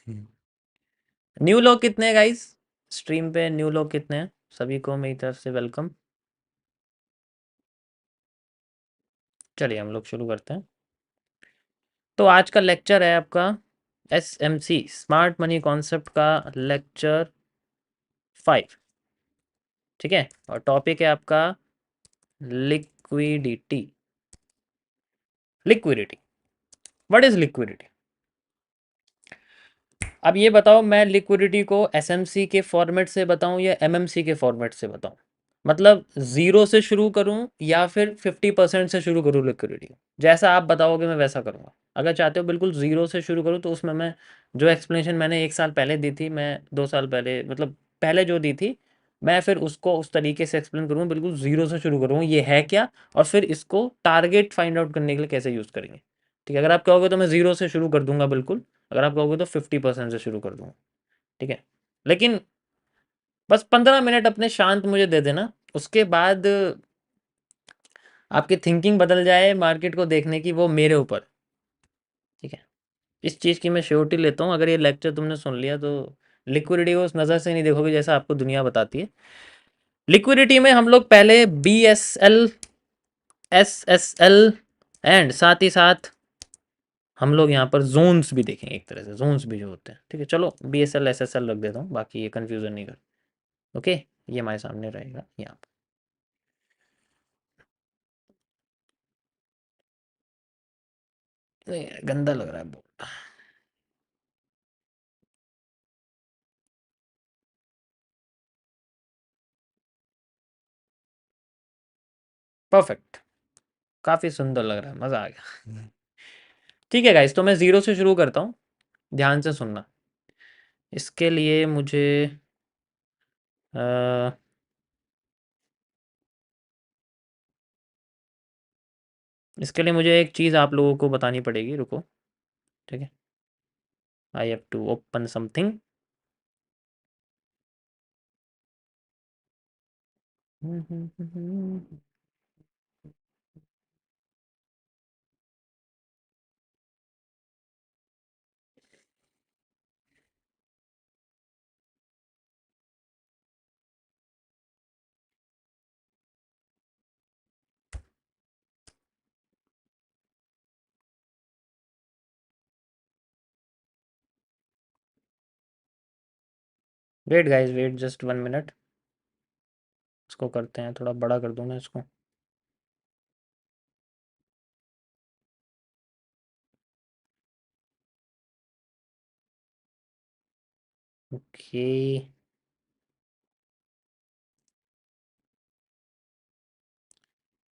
New लोग कितने हैं गाइस? स्ट्रीम पे न्यू लोग कितने हैं? सभी को मेरी तरफ से वेलकम। चलिए हम लोग शुरू करते हैं। तो आज का लेक्चर है आपका एसएमसी स्मार्ट मनी कॉन्सेप्ट का लेक्चर 5। ठीक है, और टॉपिक है आपका liquidity. Liquidity, what is liquidity? अब ये बताओ, मैं लिक्विडिटी को एसएमसी के फॉर्मेट से बताऊं या एमएमसी के फॉर्मेट से बताऊं? मतलब जीरो से शुरू करूं या फिर 50% से शुरू करूं लिक्विडिटी? जैसा आप बताओगे मैं वैसा करूंगा। अगर चाहते हो बिल्कुल जीरो से शुरू करूं तो उसमें मैं जो एक्सप्लेनेशन मैंने 1 साल पहले दी थी, मैं 2 साल पहले मतलब पहले जो दी थी, मैं फिर उसको उस तरीके से एक्सप्लेन करूँगा। बिल्कुल जीरो से शुरू करूँगा ये है क्या, और फिर इसको टारगेट फाइंड आउट करने के लिए कैसे यूज़ करेंगे। ठीक है, अगर आप कहोगे तो मैं जीरो से शुरू कर दूंगा बिल्कुल, अगर आप कहोगे तो 50% से शुरू कर दूंगा। ठीक है, लेकिन बस 15 मिनट अपने शांत मुझे दे देना, उसके बाद आपकी थिंकिंग बदल जाए मार्केट को देखने की, वो मेरे ऊपर। ठीक है, इस चीज़ की मैं श्योरिटी लेता हूँ। अगर ये लेक्चर तुमने सुन लिया तो लिक्विडिटी को उस नज़र से नहीं देखोगे जैसा आपको दुनिया बताती है। लिक्विडिटी में हम लोग पहले BSL, SSL एंड साथ ही साथ हम लोग यहाँ पर जोन्स भी देखेंगे, एक तरह से जोन्स भी जो होते हैं। ठीक है, चलो BSL SSL रख देता हूँ, बाकी ये कन्फ्यूज़न नहीं कर। ओके, ये हमारे सामने रहेगा यहाँ पर। नहीं, गंदा लग रहा है बहुत। परफेक्ट, काफ़ी सुंदर लग रहा है, मज़ा आ गया। ठीक है गाइस, तो मैं ज़ीरो से शुरू करता हूँ, ध्यान से सुनना। इसके लिए मुझे अ, इसके लिए मुझे एक चीज़ आप लोगों को बतानी पड़ेगी, रुको। ठीक है, I have to open something. Wait guys, wait just 1 minute. इसको करते हैं, थोड़ा बड़ा कर दूँ मैं इसको। ओके,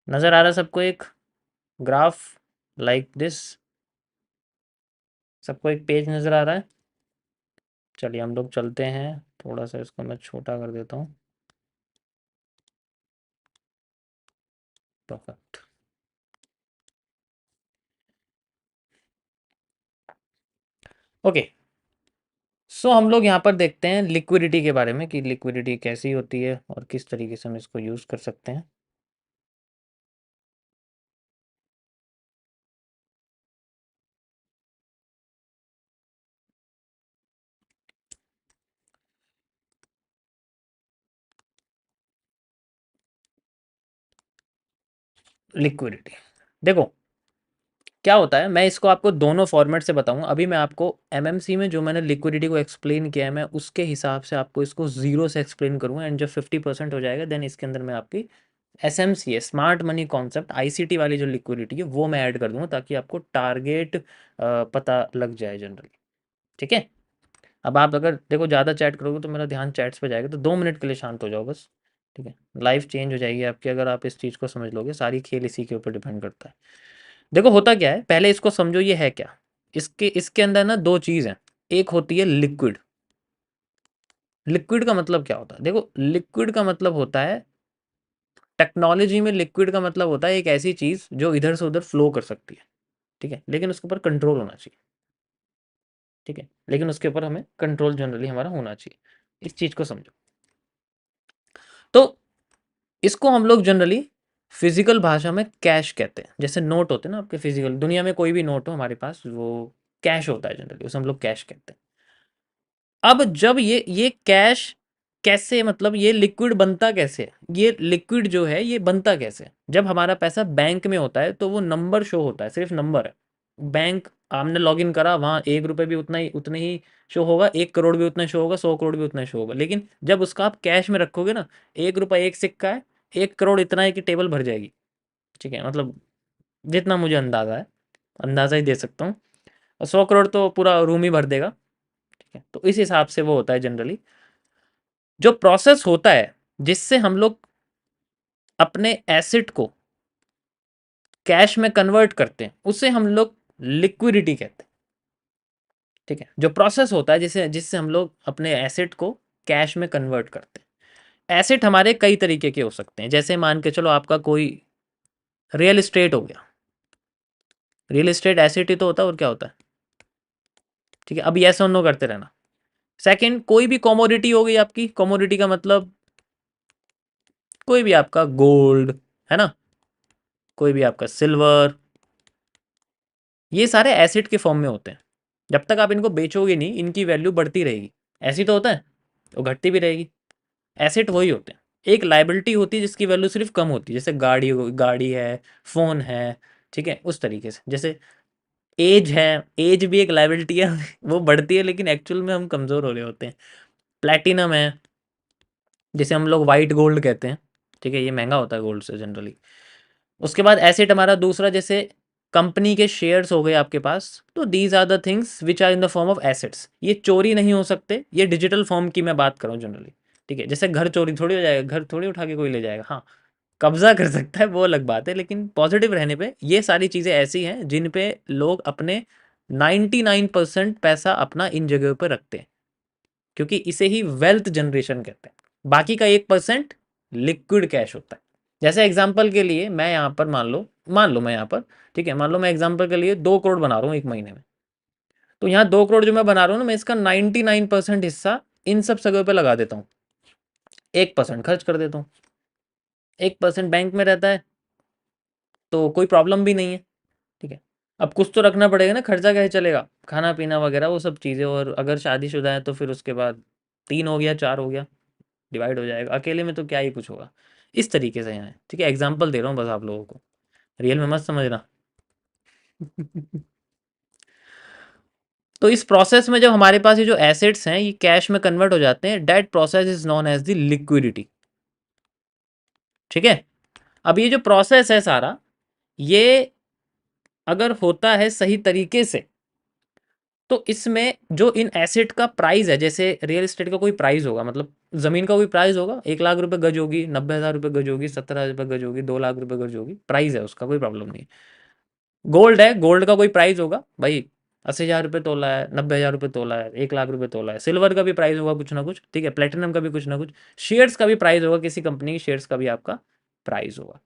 नज़र आ रहा है सबको एक ग्राफ लाइक दिस? सबको एक पेज नज़र आ रहा है? चलिए हम लोग चलते हैं, थोड़ा सा इसको मैं छोटा कर देता हूँ। परफेक्ट। ओके, सो हम लोग यहाँ पर देखते हैं लिक्विडिटी के बारे में कि लिक्विडिटी कैसी होती है और किस तरीके से हम इसको यूज़ कर सकते हैं। लिक्विडिटी देखो क्या होता है, मैं इसको आपको दोनों फॉर्मेट से बताऊंगा। अभी मैं आपको एमएमसी में जो मैंने लिक्विडिटी को एक्सप्लेन किया है, मैं उसके हिसाब से आपको इसको जीरो से एक्सप्लेन करूंगा, एंड जब 50% हो जाएगा देन इसके अंदर मैं आपकी एसएमसी है, स्मार्ट मनी कॉन्सेप्ट, आईसीटी वाली जो लिक्विडिटी है वो मैं ऐड कर दूंगा, ताकि आपको टारगेट पता लग जाए जनरली। ठीक है, अब आप अगर देखो ज़्यादा चैट करोगे तो मेरा ध्यान चैट्स पे जाएगा, तो 2 मिनट के लिए शांत हो जाओ बस। ठीक है, लाइफ चेंज हो जाएगी आपकी अगर आप इस चीज़ को समझ लोगे। सारी खेल इसी के ऊपर डिपेंड करता है। देखो होता क्या है, पहले इसको समझो ये है क्या। इसके इसके अंदर ना दो चीज़ हैं। एक होती है लिक्विड। लिक्विड का मतलब क्या होता है? देखो लिक्विड का मतलब होता है, टेक्नोलॉजी में लिक्विड का मतलब होता है एक ऐसी चीज़ जो इधर से उधर फ्लो कर सकती है। ठीक है, लेकिन उसके ऊपर कंट्रोल होना चाहिए। ठीक है, लेकिन उसके ऊपर हमें कंट्रोल जनरली हमारा होना चाहिए। इस चीज़ को समझो। तो इसको हम लोग जनरली फिजिकल भाषा में कैश कहते हैं। जैसे नोट होते हैं ना आपके, फिजिकल दुनिया में कोई भी नोट हो हमारे पास, वो कैश होता है जनरली, उसे हम लोग कैश कहते हैं। अब जब ये कैश कैसे, मतलब ये लिक्विड बनता कैसे है? ये लिक्विड जो है ये बनता कैसे है? जब हमारा पैसा बैंक में होता है तो वो नंबर शो होता है, सिर्फ नंबर है। बैंक हमने लॉगिन करा, वहाँ 1 रुपये भी उतने ही शो होगा, 1 करोड़ भी उतना शो होगा, 100 करोड़ भी उतना शो होगा। लेकिन जब उसका आप कैश में रखोगे ना, 1 रुपये एक सिक्का है, 1 करोड़ इतना है कि टेबल भर जाएगी। ठीक है, मतलब जितना मुझे अंदाज़ा है, अंदाज़ा ही दे सकता हूँ। और 100 करोड़ तो पूरा रूम ही भर देगा। ठीक है, तो इस हिसाब से वो होता है जनरली। जो प्रोसेस होता है जिससे हम लोग अपने एसेट को कैश में कन्वर्ट करते हैं, उसे हम लोग लिक्विडिटी कहते हैं। ठीक है, जो प्रोसेस होता है जिससे जिससे हम लोग अपने एसेट को कैश में कन्वर्ट करते हैं। एसेट हमारे कई तरीके के हो सकते हैं, जैसे मान के चलो आपका कोई रियल एस्टेट हो गया। रियल एस्टेट एसेट ही तो होता है, और क्या होता है? ठीक है, अब यस और नो करते रहना। सेकंड, कोई भी कमोडिटी हो गई आपकी। कमोडिटी का मतलब कोई भी आपका गोल्ड है ना, कोई भी आपका सिल्वर, ये सारे एसिड के फॉर्म में होते हैं। जब तक आप इनको बेचोगे नहीं, इनकी वैल्यू बढ़ती रहेगी। ऐसी तो होता है, वो घटती भी रहेगी। एसेट वही होते हैं। एक लाइबिलिटी होती है जिसकी वैल्यू सिर्फ कम होती है, जैसे गाड़ी है, फ़ोन है। ठीक है, उस तरीके से। जैसे एज है, एज भी एक लाइबिलिटी है वो बढ़ती है, लेकिन एक्चुअल में हम कमज़ोर हो रहे होते हैं। प्लैटिनम है, जिसे हम लोग वाइट गोल्ड कहते हैं। ठीक है, ये महंगा होता है गोल्ड से जनरली। उसके बाद एसेट हमारा दूसरा, जैसे कंपनी के शेयर्स हो गए आपके पास, तो these are the things which are in the form of assets. ये चोरी नहीं हो सकते, ये डिजिटल फॉर्म की मैं बात कर रहा हूँ जनरली। ठीक है, जैसे घर चोरी थोड़ी हो जाएगा, घर थोड़ी उठा के कोई ले जाएगा। हाँ, कब्जा कर सकता है, वो अलग बात है, लेकिन पॉजिटिव रहने पे ये सारी चीज़ें ऐसी हैं जिन पे लोग अपने 99% पैसा अपना इन जगह पर रखते हैं, क्योंकि इसे ही वेल्थ जनरेशन कहते हैं। बाकी का 1% लिक्विड कैश होता है। जैसे एग्जांपल के लिए मैं यहाँ पर मान लो मैं यहाँ पर, ठीक है, मान लो मैं एग्जांपल के लिए 2 करोड़ बना रहा हूँ एक महीने में। तो यहाँ 2 करोड़ जो मैं बना रहा हूँ ना, मैं इसका 99% हिस्सा इन सब जगह पे लगा देता हूँ, 1% खर्च कर देता हूँ, 1% बैंक में रहता है, तो कोई प्रॉब्लम भी नहीं है। ठीक है, अब कुछ तो रखना पड़ेगा ना, खर्चा कैसे चलेगा, खाना पीना वगैरह वो सब चीज़ें। और अगर शादीशुदा है तो फिर उसके बाद 3 हो गया, 4 हो गया, डिवाइड हो जाएगा। अकेले में तो क्या ही कुछ होगा। इस तरीके से यहाँ है। ठीक है, एग्जाम्पल दे रहा हूँ बस आप लोगों को, रियल में मत समझना। तो इस प्रोसेस में जब हमारे पास ये जो एसेट्स हैं ये कैश में कन्वर्ट हो जाते हैं, that process is known as the liquidity. ठीक है, अब ये जो प्रोसेस है सारा, ये अगर होता है सही तरीके से, तो इसमें जो इन एसेट का प्राइस है, जैसे रियल एस्टेट का कोई प्राइस होगा, मतलब जमीन का कोई प्राइस होगा, 1 लाख रुपए गज होगी, 90,000 रुपये गज होगी, 70,000 रुपये गज होगी, 2 लाख रुपए गज होगी, प्राइस है उसका, कोई प्रॉब्लम नहीं। गोल्ड है, गोल्ड का कोई प्राइस होगा भाई, 80,000 रुपये तोला है, 90,000 रुपये तोला है, 1 लाख रुपये तोला है। सिल्वर का भी प्राइस होगा कुछ ना कुछ। ठीक है, प्लेटिनम का भी कुछ ना कुछ। शेयर्स का भी प्राइस होगा, किसी कंपनी के शेयर्स का भी आपका प्राइस होगा।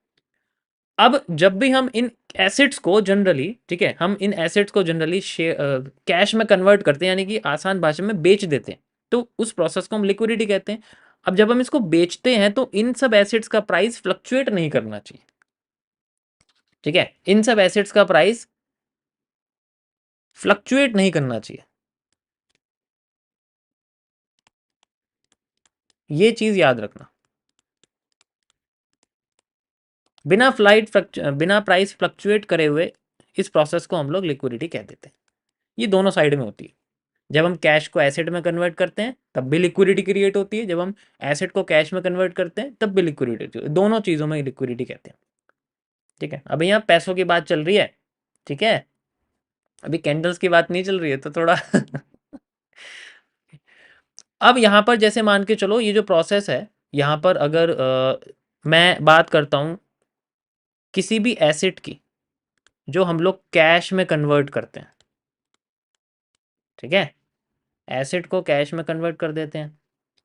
अब जब भी हम इन एसेट्स को जनरली, ठीक है, हम इन एसेट्स को जनरली कैश में कन्वर्ट करते हैं, यानी कि आसान भाषा में बेच देते हैं, तो उस प्रोसेस को हम लिक्विडिटी कहते हैं। अब जब हम इसको बेचते हैं तो इन सब एसेट्स का प्राइस फ्लक्चुएट नहीं करना चाहिए। ठीक है, इन सब एसेट्स का प्राइस फ्लक्चुएट नहीं करना चाहिए, ये चीज याद रखना। बिना प्राइस फ्लक्चुएट करे हुए इस प्रोसेस को हम लोग लिक्विडिटी कह देते हैं। ये दोनों साइड में होती है। जब हम कैश को एसेट में कन्वर्ट करते हैं तब भी लिक्विडिटी क्रिएट होती है, जब हम एसेट को कैश में कन्वर्ट करते हैं तब भी लिक्विडिटी होती है। दोनों चीज़ों में लिक्विडिटी कहते हैं। ठीक है, अभी यहाँ पैसों की बात चल रही है। ठीक है, अभी कैंडल्स की बात नहीं चल रही है, तो थोड़ा अब यहाँ पर जैसे मान के चलो ये जो प्रोसेस है, यहाँ पर अगर मैं बात करता हूँ किसी भी एसेट की जो हम लोग कैश में कन्वर्ट करते हैं। ठीक है, एसेट को कैश में कन्वर्ट कर देते हैं,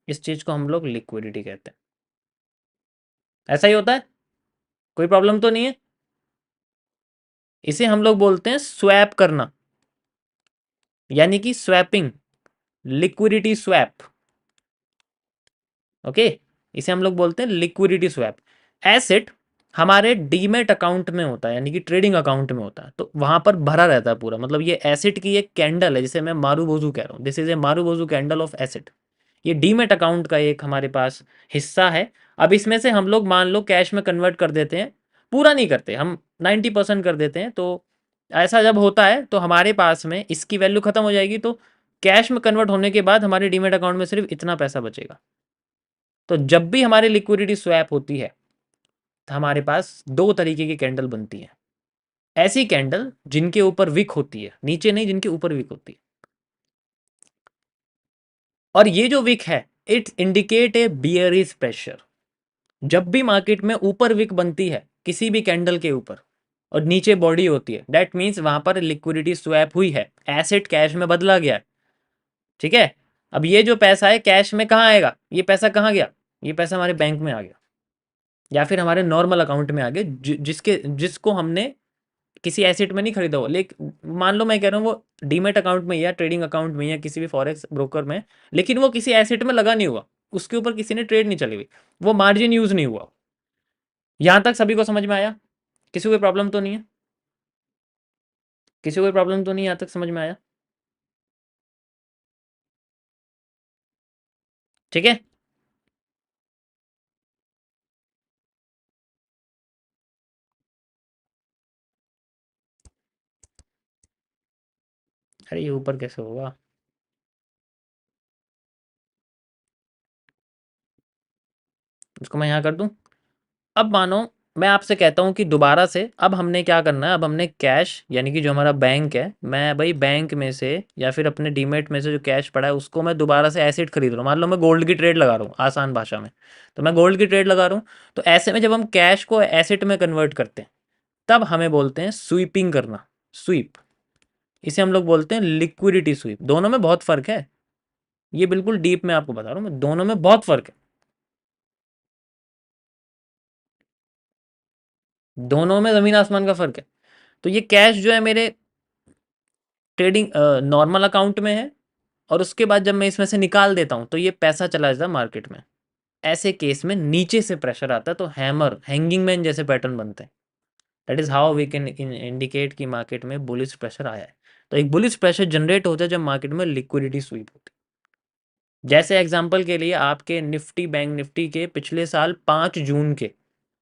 इस चीज़ को हम लोग लिक्विडिटी कहते हैं। ऐसा ही होता है, कोई प्रॉब्लम तो नहीं है। इसे हम लोग बोलते हैं स्वैप करना, यानी कि स्वैपिंग, लिक्विडिटी स्वैप। ओके, इसे हम लोग बोलते हैं लिक्विडिटी स्वैप। एसेट हमारे डीमेट अकाउंट में होता है, यानी कि ट्रेडिंग अकाउंट में होता है, तो वहाँ पर भरा रहता है पूरा। मतलब ये एसिड की एक कैंडल है, जिसे मैं मारूबोजू कह रहा हूँ, this is A marubozu candle of acid. ये डीमेट अकाउंट का एक हमारे पास हिस्सा है। अब इसमें से हम लोग मान लो कैश में कन्वर्ट कर देते हैं, पूरा नहीं करते हम, 90% कर देते हैं। तो ऐसा जब होता है तो हमारे पास में इसकी वैल्यू खत्म हो जाएगी, तो कैश में कन्वर्ट होने के बाद हमारे डीमेट अकाउंट में सिर्फ इतना पैसा बचेगा। तो जब भी हमारी लिक्विडिटी स्वैप होती है तो हमारे पास दो तरीके की कैंडल बनती है। ऐसी कैंडल जिनके ऊपर विक होती है, नीचे नहीं, जिनके ऊपर विक होती है। और ये जो विक है, it indicate a bearish pressure. जब भी मार्केट में ऊपर विक बनती है किसी भी कैंडल के ऊपर और नीचे बॉडी होती है, दैट मीन्स वहां पर लिक्विडिटी स्वैप हुई है, एसेट कैश में बदला गया है। ठीक है। अब ये जो पैसा है कैश में कहाँ आएगा, ये पैसा कहाँ गया, ये पैसा हमारे बैंक में आ गया या फिर हमारे नॉर्मल अकाउंट में आ गया, जिसको हमने किसी एसेट में नहीं खरीदा हो। लेकिन मान लो मैं कह रहा हूँ वो डीमेट अकाउंट में या ट्रेडिंग अकाउंट में या किसी भी फॉरेक्स ब्रोकर में, लेकिन वो किसी एसेट में लगा नहीं हुआ, उसके ऊपर किसी ने ट्रेड नहीं चली हुई, वो मार्जिन यूज नहीं हुआ। यहां तक सभी को समझ में आया? किसी को कोई प्रॉब्लम तो नहीं है? किसी को कोई प्रॉब्लम तो नहीं, यहां तक समझ में आया? ठीक है। अरे ये ऊपर कैसे होगा? इसको मैं यहाँ कर दूं। अब मानो मैं आपसे कहता हूँ कि दोबारा से अब हमने क्या करना है, अब हमने कैश यानी कि जो हमारा बैंक है, मैं भाई बैंक में से या फिर अपने डीमेट में से जो कैश पड़ा है उसको मैं दोबारा से एसिड खरीद रहा हूँ। मान लो मैं गोल्ड की ट्रेड लगा रहा हूँ आसान भाषा में, तो मैं गोल्ड की ट्रेड लगा रहा हूँ। तो ऐसे में जब हम कैश को एसिड में कन्वर्ट करते हैं तब हमें बोलते हैं स्वीपिंग करना, स्वीप। इसे हम लोग बोलते हैं लिक्विडिटी स्वीप। दोनों में बहुत फर्क है, ये बिल्कुल डीप में आपको बता रहा हूँ मैं, दोनों में बहुत फर्क है। दोनों में जमीन आसमान का फर्क है। तो ये कैश जो है मेरे ट्रेडिंग नॉर्मल अकाउंट में है, और उसके बाद जब मैं इसमें से निकाल देता हूँ तो ये पैसा चला जाता है मार्केट में। ऐसे केस में नीचे से प्रेशर आता है तो हैमर, हैंगिंग मैन जैसे पैटर्न बनते हैं। That is how we can indicate कि मार्केट में बुलिश प्रेशर आया है। तो एक बुलिश प्रेशर जनरेट होता है जब मार्केट में लिक्विडिटी स्वीप होती है। जैसे एग्जांपल के लिए आपके निफ्टी, बैंक निफ्टी के पिछले साल 5 जून के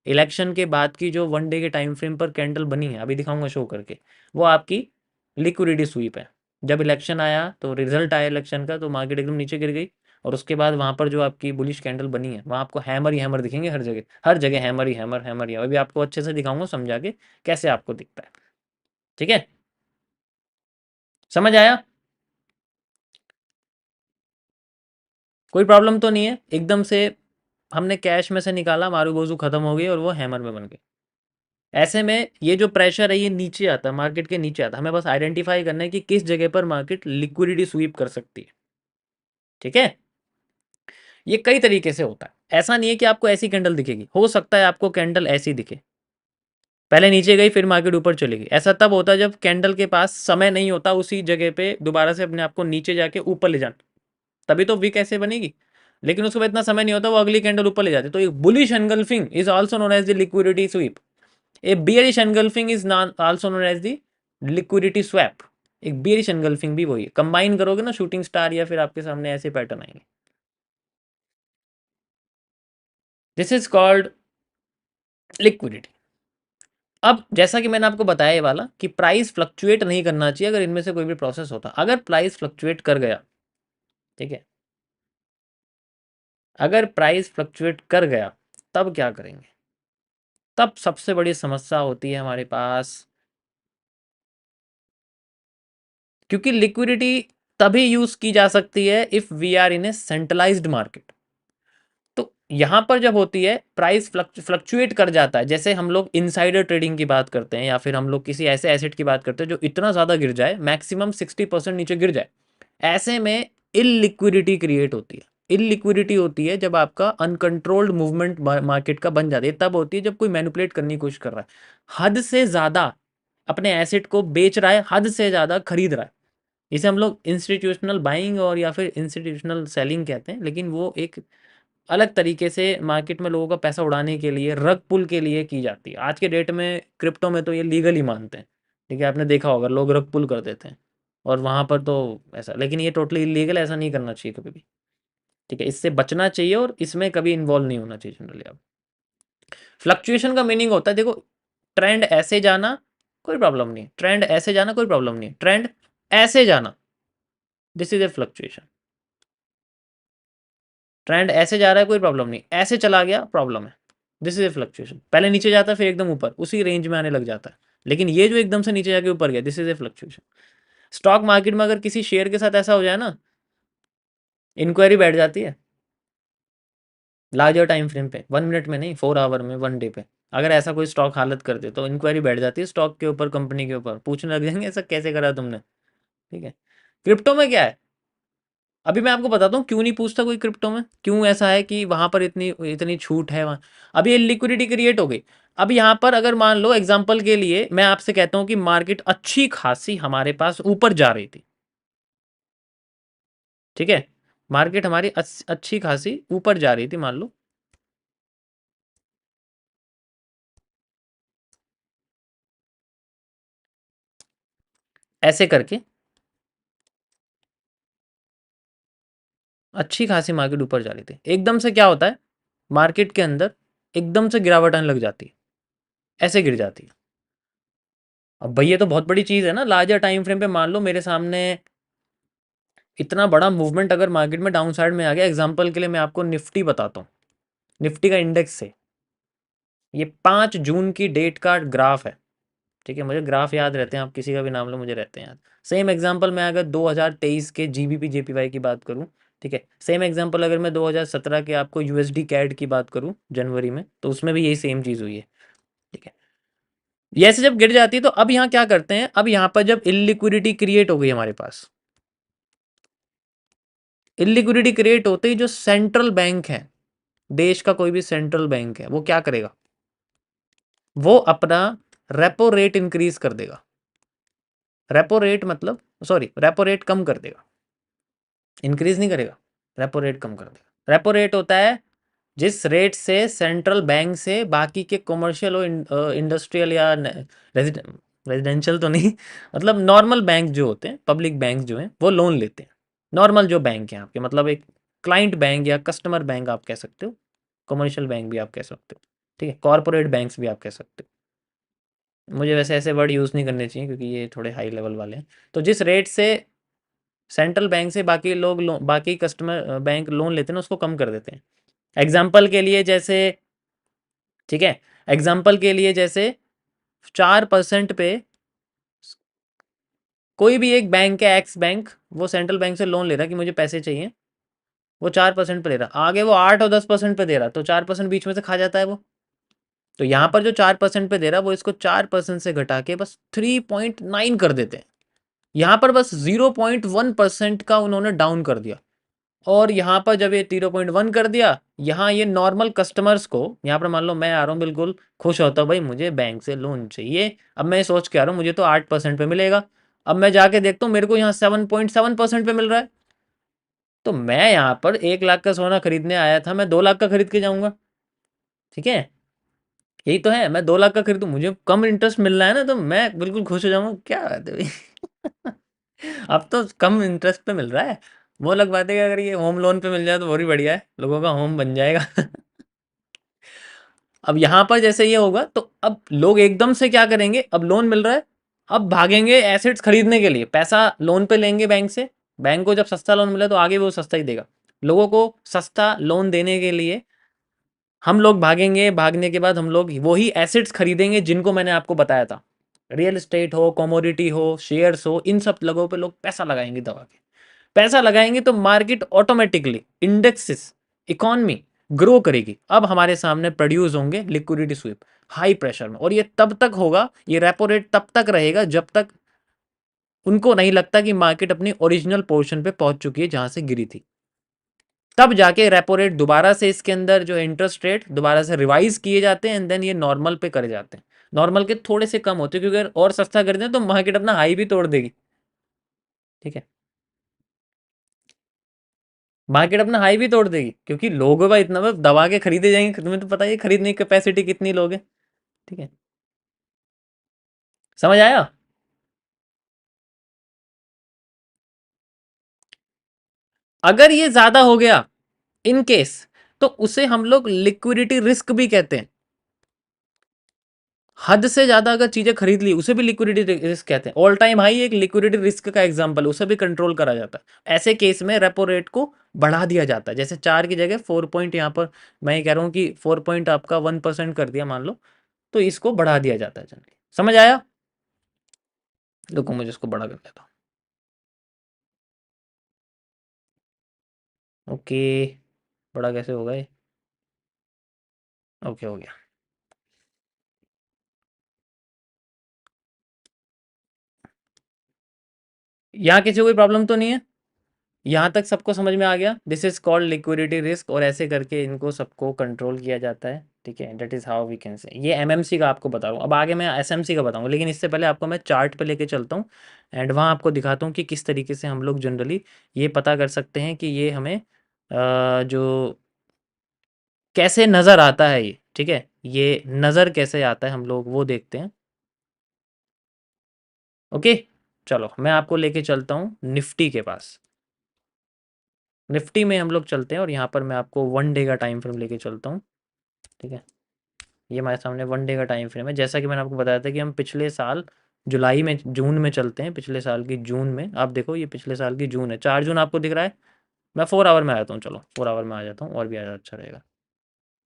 इलेक्शन के बाद की जो वन डे के टाइम फ्रेम पर कैंडल बनी है, अभी दिखाऊंगा शो करके, वो आपकी लिक्विडिटी स्वीप है। जब इलेक्शन आया तो रिजल्ट आया इलेक्शन का, तो मार्केट एकदम नीचे गिर गई, और उसके बाद वहां पर जो आपकी बुलिश कैंडल बनी है वहां आपको हैमर ही हैमर दिखेंगे हर जगह, हर जगह हैमर ही हैमर, हैमर ही। अभी आपको अच्छे से दिखाऊंगा समझा के कैसे आपको दिखता है। ठीक है, समझ आया? कोई प्रॉब्लम तो नहीं है? एकदम से हमने कैश में से निकाला, मारूबोजू खत्म हो गई और वो हैमर में बन गई। ऐसे में ये जो प्रेशर है ये नीचे आता है, मार्केट के नीचे आता है। हमें बस आइडेंटिफाई करना है कि किस जगह पर मार्केट लिक्विडिटी स्वीप कर सकती है। ठीक है। ये कई तरीके से होता है, ऐसा नहीं है कि आपको ऐसी कैंडल दिखेगी। हो सकता है आपको कैंडल ऐसी दिखे, पहले नीचे गई फिर मार्केट ऊपर चली गई। ऐसा तब होता है जब कैंडल के पास समय नहीं होता उसी जगह पे दोबारा से अपने आप को नीचे जाके ऊपर ले जाना, तभी तो वीक ऐसे बनेगी। लेकिन उसके बाद इतना समय नहीं होता, वो अगली कैंडल ऊपर ले जाती है। तो एक bullish engulfing is also known as the liquidity sweep. A bearish engulfing is also known as the liquidity swap. एक बियरिश एनगल्फिंग भी वही है। कंबाइन करोगे ना शूटिंग स्टार, या फिर आपके सामने ऐसे पैटर्न आएंगे। This is called liquidity. अब जैसा कि मैंने आपको बताया ये वाला कि प्राइस फ्लक्चुएट नहीं करना चाहिए अगर इनमें से कोई भी प्रोसेस होता। अगर प्राइस फ्लक्चुएट कर गया, ठीक है, अगर प्राइस फ्लक्चुएट कर गया तब क्या करेंगे? तब सबसे बड़ी समस्या होती है हमारे पास, क्योंकि लिक्विडिटी तभी यूज की जा सकती है if we are in a centralised market. तो यहां पर जब होती है प्राइस फ्लक्चुएट कर जाता है, जैसे हम लोग इनसाइडर ट्रेडिंग की बात करते हैं या फिर हम लोग किसी ऐसे एसेट की बात करते हैं जो इतना ज्यादा गिर जाए, मैक्सिमम 60% नीचे गिर जाए, ऐसे में इलिक्विडिटी क्रिएट होती है। इलिक्विडिटी होती है जब आपका अनकंट्रोल्ड मूवमेंट मार्केट का बन जाती है, तब होती है जब कोई मैनिपुलेट करने की कोशिश कर रहा है, हद से ज्यादा अपने एसेट को बेच रहा है, हद से ज्यादा खरीद रहा है। इसे हम लोग इंस्टीट्यूशनल बाइंग और या फिर इंस्टीट्यूशनल सेलिंग कहते हैं, लेकिन वो एक अलग तरीके से मार्केट में लोगों का पैसा उड़ाने के लिए, रग पुल के लिए की जाती है। आज के डेट में क्रिप्टो में तो ये लीगल ही मानते हैं, ठीक है? आपने देखा होगा लोग रग पुल कर देते हैं और वहाँ पर तो ऐसा, लेकिन ये टोटली इलीगल, ऐसा नहीं करना चाहिए कभी भी, ठीक है? इससे बचना चाहिए और इसमें कभी इन्वॉल्व नहीं होना चाहिए जनरली। अब फ्लक्चुएशन का मीनिंग होता है, देखो, ट्रेंड ऐसे जाना कोई प्रॉब्लम नहीं, ट्रेंड ऐसे जाना कोई प्रॉब्लम नहीं, ट्रेंड ऐसे जाना, this is A fluctuation. Trend ऐसे जा रहा है कोई प्रॉब्लम नहीं, ऐसे चला गया प्रॉब्लम है, दिस इज ए फ्लक्चुएशन। पहले नीचे जाता है फिर एकदम ऊपर, उसी रेंज में आने लग जाता है, लेकिन ये जो एकदम से नीचे जाके ऊपर गया, this is A fluctuation. Stock market में अगर किसी शेयर के साथ ऐसा हो जाए ना, इंक्वायरी बैठ जाती है लार्जर टाइम फ्रेम पे, 1 मिनट में नहीं, 4 आवर में, 1 डे पे। अगर ऐसा कोई स्टॉक हालत कर दे तो इंक्वायरी बैठ जाती है स्टॉक के ऊपर, कंपनी के ऊपर, पूछने लग जाएंगे ऐसा कैसे करा तुमने, ठीक है? क्रिप्टो में क्या है, अभी मैं आपको बताता हूँ क्यों नहीं पूछता कोई क्रिप्टो में, क्यों ऐसा है कि वहां पर इतनी इतनी छूट है वहाँ। अभी ये लिक्विडिटी क्रिएट हो गई। अब यहाँ पर अगर मान लो एग्जांपल के लिए मैं आपसे कहता हूँ कि मार्केट अच्छी खासी हमारे पास ऊपर जा रही थी, ठीक है? मार्केट हमारी अच्छी खासी ऊपर जा रही थी, मान लो, ऐसे करके अच्छी खासी मार्केट ऊपर जा रही थी, एकदम से क्या होता है, मार्केट के अंदर एकदम से गिरावट आने लग जाती है, ऐसे गिर जाती है। अब भाई ये तो बहुत बड़ी चीज़ है ना, लार्जर टाइम फ्रेम पे मान लो मेरे सामने इतना बड़ा मूवमेंट अगर मार्केट में डाउन साइड में आ गया, एग्जांपल के लिए मैं आपको निफ्टी बताता हूँ, निफ्टी का इंडेक्स से, ये 5 जून की डेट का ग्राफ है, ठीक है? मुझे ग्राफ याद रहते हैं, आप किसी का भी नाम लो मुझे रहते हैं याद। सेम एग्जांपल मैं अगर 2023 के जीबीपी जेपीवाई की बात करूं, ठीक है? सेम एग्जांपल अगर मैं 2017 के आपको यूएसडी कैड की बात करूं जनवरी में, तो उसमें भी यही सेम चीज़ हुई है, ठीक है? ये ऐसे जब गिर जाती है तो अब यहाँ क्या करते हैं, अब यहाँ पर जब इलिक्विडिटी क्रिएट हो गई हमारे पास, इलिक्विडिटी क्रिएट होते ही जो सेंट्रल बैंक है, देश का कोई भी सेंट्रल बैंक है, वो क्या करेगा, वो अपना रेपो रेट इंक्रीज कर देगा। रेपो रेट मतलब, सॉरी, रेपो रेट कम कर देगा, इंक्रीज नहीं करेगा, रेपो रेट कम कर देगा। रेपो रेट होता है जिस रेट से सेंट्रल बैंक से बाकी के कमर्शियल और इंडस्ट्रियल या रेजिडेंशियल तो नहीं, मतलब नॉर्मल बैंक जो होते हैं, पब्लिक बैंक जो हैं, वो लोन लेते हैं। नॉर्मल जो बैंक हैं आपके, मतलब एक क्लाइंट बैंक या कस्टमर बैंक आप कह सकते हो, कमर्शियल बैंक भी आप कह सकते हो, ठीक है? कॉरपोरेट बैंक्स भी आप कह सकते हो। मुझे वैसे ऐसे वर्ड यूज़ नहीं करने चाहिए क्योंकि ये थोड़े हाई लेवल वाले हैं। तो जिस रेट से सेंट्रल बैंक से बाकी लोग बाकी कस्टमर बैंक लोन लेते हैं ना, उसको कम कर देते हैं। एग्जाम्पल के लिए जैसे, ठीक है, एग्जाम्पल के लिए जैसे 4% पे कोई भी एक बैंक है, एक्स बैंक, वो सेंट्रल बैंक से लोन ले रहा है कि मुझे पैसे चाहिए, वो 4% पे ले रहा, आगे वो 8 और 10% पे दे रहा, तो 4% बीच में से खा जाता है वो। तो यहाँ पर जो 4% पे दे रहा है वो इसको 4% से घटा के बस 3.9 कर देते हैं। यहाँ पर बस 0.1% का उन्होंने डाउन कर दिया। और यहाँ पर जब ये 0.1 कर दिया, यहाँ ये नॉर्मल कस्टमर्स को, यहाँ पर मान लो मैं आ रहा हूँ बिल्कुल खुश होता हूँ, भाई मुझे बैंक से लोन चाहिए, अब मैं सोच के आ रहा हूँ मुझे तो 8% पे मिलेगा। अब मैं जाके देखता हूँ मेरे को यहाँ 7.7% पे मिल रहा है, तो मैं यहाँ पर 1 लाख का सोना खरीदने आया था, मैं 2 लाख का खरीद के जाऊंगा, ठीक है? यही तो है, मैं 2 लाख का खरीदूँ, मुझे कम इंटरेस्ट मिल रहा है ना, तो मैं बिल्कुल खुश हो जाऊंगा, क्या बात है भाई। अब तो कम इंटरेस्ट पे मिल रहा है, वो अलग बात है कि अगर ये होम लोन पे मिल जाए तो और भी बढ़िया है, लोगों का होम बन जाएगा। अब यहाँ पर जैसे ये होगा तो अब लोग एकदम से क्या करेंगे, अब लोन मिल रहा है, अब भागेंगे एसेट्स खरीदने के लिए, पैसा लोन पे लेंगे बैंक से। बैंक को जब सस्ता लोन मिला तो आगे वो सस्ता ही देगा, लोगों को सस्ता लोन देने के लिए हम लोग भागेंगे, भागने के बाद हम लोग वही एसेट्स खरीदेंगे जिनको मैंने आपको बताया था, रियल एस्टेट हो, कमोडिटी हो, शेयर्स हो, इन सब लगों पे लोग पैसा लगाएंगे, दबा के पैसा लगाएंगे, तो market automatically, indexes, economy grow करेगी। अब हमारे सामने प्रोड्यूस होंगे लिक्विडिटी स्वीप हाई प्रेशर में, और ये तब तक होगा, ये रेपो रेट तब तक रहेगा जब तक उनको नहीं लगता कि मार्केट अपनी ओरिजिनल पोर्शन पे पहुंच चुकी है जहां से गिरी थी। तब जाके रेपो रेट दोबारा से, इसके अंदर जो इंटरेस्ट रेट दोबारा से रिवाइज किए जाते हैं, एंड देन ये नॉर्मल पे करे जाते हैं। नॉर्मल के थोड़े से कम होते हैं क्योंकि अगर और सस्ता कर दें तो मार्केट अपना हाई भी तोड़ देगी, ठीक है? मार्केट अपना हाई भी तोड़ देगी, क्योंकि लोग भाई इतना बस दबा के खरीदे जाएंगे, तुम्हें तो पता ही है खरीदने की कैपेसिटी कितनी लोग हैं। ठीक है, समझ आया? अगर ये ज्यादा हो गया इन केस, तो उसे हम लोग लिक्विडिटी रिस्क भी कहते हैं। हद से ज्यादा अगर चीजें खरीद ली उसे भी लिक्विडिटी रिस्क कहते हैं। ऑल टाइम हाई एक लिक्विडिटी रिस्क का एग्जांपल, उसे भी कंट्रोल करा जाता है। ऐसे केस में रेपो रेट को बढ़ा दिया जाता है, जैसे 4 की जगह 4 पॉइंट, यहाँ पर मैं ये कह रहा हूँ कि 4 पॉइंट आपका 1% कर दिया मान लो, तो इसको बढ़ा दिया जाता है जनरली। समझ आया? रुको मुझे इसको बड़ा कर देता हूँ। ओके, बड़ा कैसे होगा ये? ओके, हो गया। यहाँ किसी को कोई प्रॉब्लम तो नहीं है? यहाँ तक सबको समझ में आ गया? This is called liquidity risk, और ऐसे करके इनको सबको कंट्रोल किया जाता है। ठीक है, that is how we can say. ये एमएमसी का आपको बता रहा हूँ, अब आगे मैं एसएमसी का बताऊंगा, लेकिन इससे पहले आपको मैं चार्ट पे लेके चलता हूँ एंड वहाँ आपको दिखाता हूँ कि किस तरीके से हम लोग जनरली ये पता कर सकते हैं कि ये हमें जो कैसे नज़र आता है ये। ठीक है, ये नज़र कैसे आता है हम लोग वो देखते हैं। ओके, चलो मैं आपको लेके चलता हूँ निफ्टी के पास। निफ्टी में हम लोग चलते हैं और यहाँ पर मैं आपको 1 डे का टाइम फ्रेम लेके चलता हूँ। ठीक है, ये हमारे सामने 1 डे का टाइम फ्रेम है। जैसा कि मैंने आपको बताया था कि हम पिछले साल जुलाई में, जून में चलते हैं, पिछले साल की जून में। आप देखो ये पिछले साल की जून है, 4 जून आपको दिख रहा है। मैं 4 आवर में आ जाता हूँ, चलो 4 आवर में आ जाता हूँ और भी ज़्यादा अच्छा रहेगा।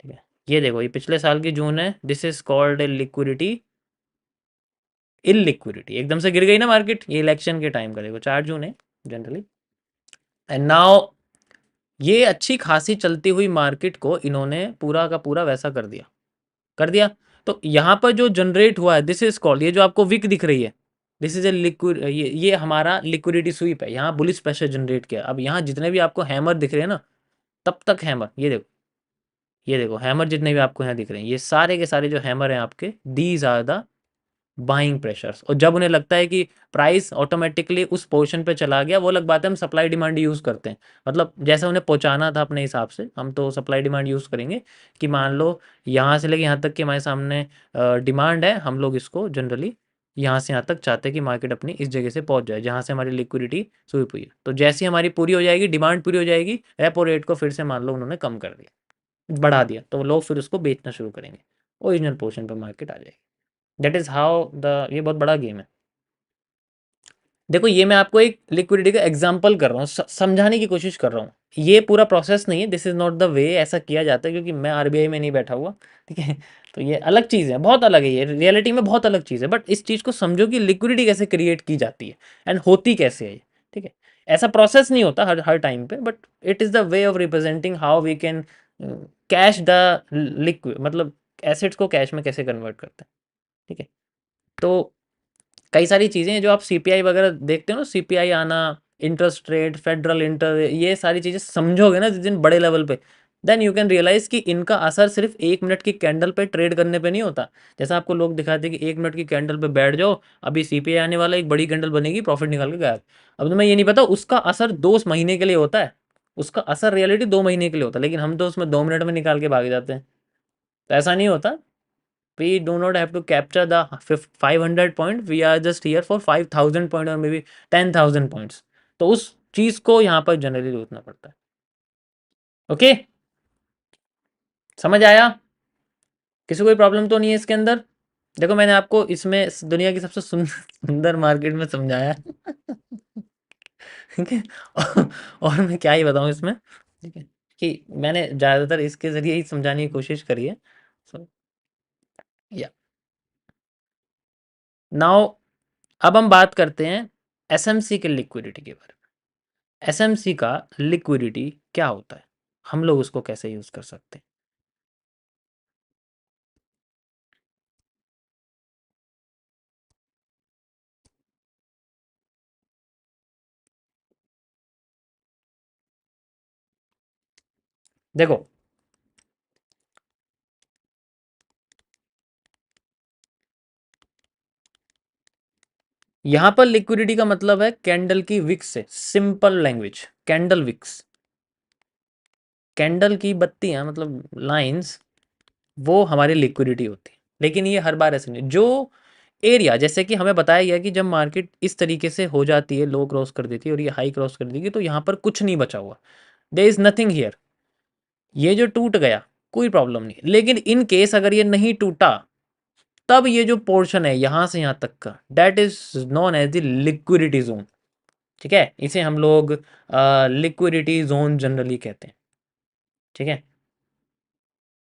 ठीक है, ये देखो ये पिछले साल की जून है। This is called a liquidity, illiquidity. एकदम से गिर गई ना मार्केट, ये इलेक्शन के टाइम का देखो 4 जून है जनरली। एंड नाउ ये अच्छी खासी चलती हुई मार्केट को इन्होंने पूरा का पूरा वैसा कर दिया, कर दिया। तो यहाँ पर जो जनरेट हुआ है दिस इज कॉल्ड, ये जो आपको विक दिख रही है, दिस इज ए लिक्विड, ये हमारा लिक्विडिटी स्वीप है। यहाँ बुलिश प्रेशर जनरेट किया। अब यहाँ जितने भी आपको हैमर दिख रहे हैं ना, तब तक हैमर, ये देखो, ये देखो हैमर जितने भी आपको यहाँ दिख रहे हैं, ये सारे के सारे जो हैमर हैं आपके, these are the buying pressures. और जब उन्हें लगता है कि प्राइस ऑटोमेटिकली उस पोर्शन पे चला गया, वो अलग बात है, हम सप्लाई डिमांड यूज़ करते हैं। मतलब जैसे उन्हें पहुंचाना था अपने हिसाब से, हम तो सप्लाई डिमांड यूज़ करेंगे कि मान लो यहाँ से लेके यहाँ तक कि हमारे सामने डिमांड है, हम लोग इसको जनरली यहाँ से यहाँ तक चाहते हैं कि मार्केट अपनी इस जगह से पहुंच जाए जहाँ से हमारी लिक्विडिटी स्वीप हुई है। तो जैसे ही हमारी पूरी हो जाएगी, डिमांड पूरी हो जाएगी, रेपो रेट को फिर से मान लो उन्होंने कम कर दिया, बढ़ा दिया, तो लोग फिर उसको बेचना शुरू करेंगे, ओरिजिनल पोर्शन पर मार्केट आ जाएगी। दैट इज़ हाउ द, ये बहुत बड़ा गेम है। देखो ये मैं आपको एक लिक्विडिटी का एग्जांपल कर रहा हूँ, समझाने की कोशिश कर रहा हूँ। ये पूरा प्रोसेस नहीं है, this is not the way ऐसा किया जाता है, क्योंकि मैं आरबीआई में नहीं बैठा हुआ। ठीक है, तो ये अलग चीज़ है, बहुत अलग है, ये रियलिटी में बहुत अलग चीज़ है। बट इस चीज़ को समझो कि लिक्विडिटी कैसे क्रिएट की जाती है एंड होती कैसे है ये। ठीक है, ऐसा प्रोसेस नहीं होता हर हर टाइम पे, but it is the way of representing how we can cash the liquid, मतलब एसेट्स को कैश में कैसे कन्वर्ट करते हैं। ठीक है, तो कई सारी चीज़ें हैं जो आप सीपीआई वगैरह देखते हो ना, सीपीआई आना, इंटरेस्ट रेट, फेडरल इंटर, ये सारी चीज़ें समझोगे ना जिस दिन बड़े लेवल पे, देन यू कैन रियलाइज कि इनका असर सिर्फ 1 मिनट की कैंडल पे ट्रेड करने पे नहीं होता। जैसा आपको लोग दिखाते हैं कि 1 मिनट की कैंडल पे बैठ जाओ, अभी सीपीआई आने वाला, एक बड़ी कैंडल बनेगी, प्रॉफिट निकाल के गायब। अब तुम्हें ये नहीं पता उसका असर 2 महीने के लिए होता है, उसका असर रियलिटी 2 महीने के लिए होता है, लेकिन हम तो उसमें 2 मिनट में निकाल के भाग जाते हैं। तो ऐसा नहीं होता। We do not have to capture the 500 point, we are just here for 5000 point or maybe 10,000 points। तो उस चीज को यहाँ पर जनरली रोकना पड़ता है। ओके, समझ आया? किसी को कोई प्रॉब्लम तो नहीं है इसके अंदर? देखो मैंने आपको इसमें दुनिया की सबसे सुंदर मार्केट में समझाया। ठीक है, और मैं क्या ही बताऊं इसमें। ठीक है, कि मैंने ज़्यादातर इसके ज़रिए ही समझाने की कोशिश करी है। सो या नाउ, अब हम बात करते हैं एसएमसी के लिक्विडिटी के बारे में। एसएमसी का लिक्विडिटी क्या होता है, हम लोग उसको कैसे यूज कर सकते हैं? देखो यहां पर लिक्विडिटी का मतलब है कैंडल की विक्स से, simple language, candle wicks. Candle की बत्तियाँ मतलब लाइंस वो हमारी लिक्विडिटी होती है। लेकिन ये हर बार ऐसे नहीं, जो एरिया जैसे कि हमें बताया गया कि जब मार्केट इस तरीके से हो जाती है, लो क्रॉस कर देती है और ये हाई क्रॉस कर देगी, तो यहाँ पर कुछ नहीं बचा हुआ, देयर इज नथिंग हियर। ये जो टूट गया कोई प्रॉब्लम नहीं, लेकिन इन केस अगर ये नहीं टूटा, तब ये जो पोर्शन है यहाँ से यहाँ तक का, that is known as the liquidity zone. ठीक है, इसे हम लोग लिक्विडिटी जोन जनरली कहते हैं। ठीक है,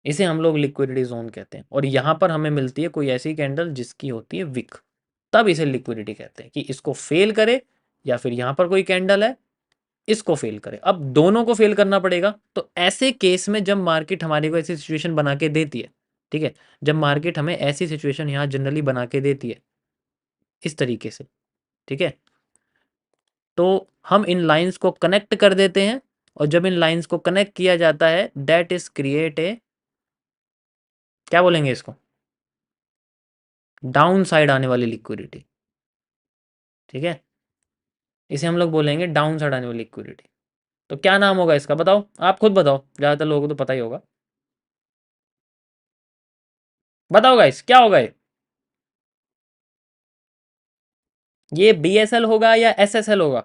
इसे हम लोग लिक्विडिटी जोन कहते हैं। और यहाँ पर हमें मिलती है कोई ऐसी कैंडल जिसकी होती है विक, तब इसे लिक्विडिटी कहते हैं कि इसको फेल करे, या फिर यहाँ पर कोई कैंडल है इसको फेल करे। अब दोनों को फेल करना पड़ेगा। तो ऐसे केस में जब मार्केट हमारे को ऐसी सिचुएशन बना के देती है, ठीक है, जब मार्केट हमें ऐसी सिचुएशन यहाँ जनरली बना के देती है इस तरीके से, ठीक है, तो हम इन लाइंस को कनेक्ट कर देते हैं। और जब इन लाइंस को कनेक्ट किया जाता है, दैट इज क्रिएट ए, क्या बोलेंगे इसको, डाउन साइड आने वाली लिक्विडिटी। ठीक है, इसे हम लोग बोलेंगे डाउन साइड आने वाली लिक्विडिटी। तो क्या नाम होगा इसका, बताओ, आप खुद बताओ, ज़्यादातर लोगों को तो पता ही होगा। बताओ गाइस क्या होगा ये BSL होगा या SSL होगा?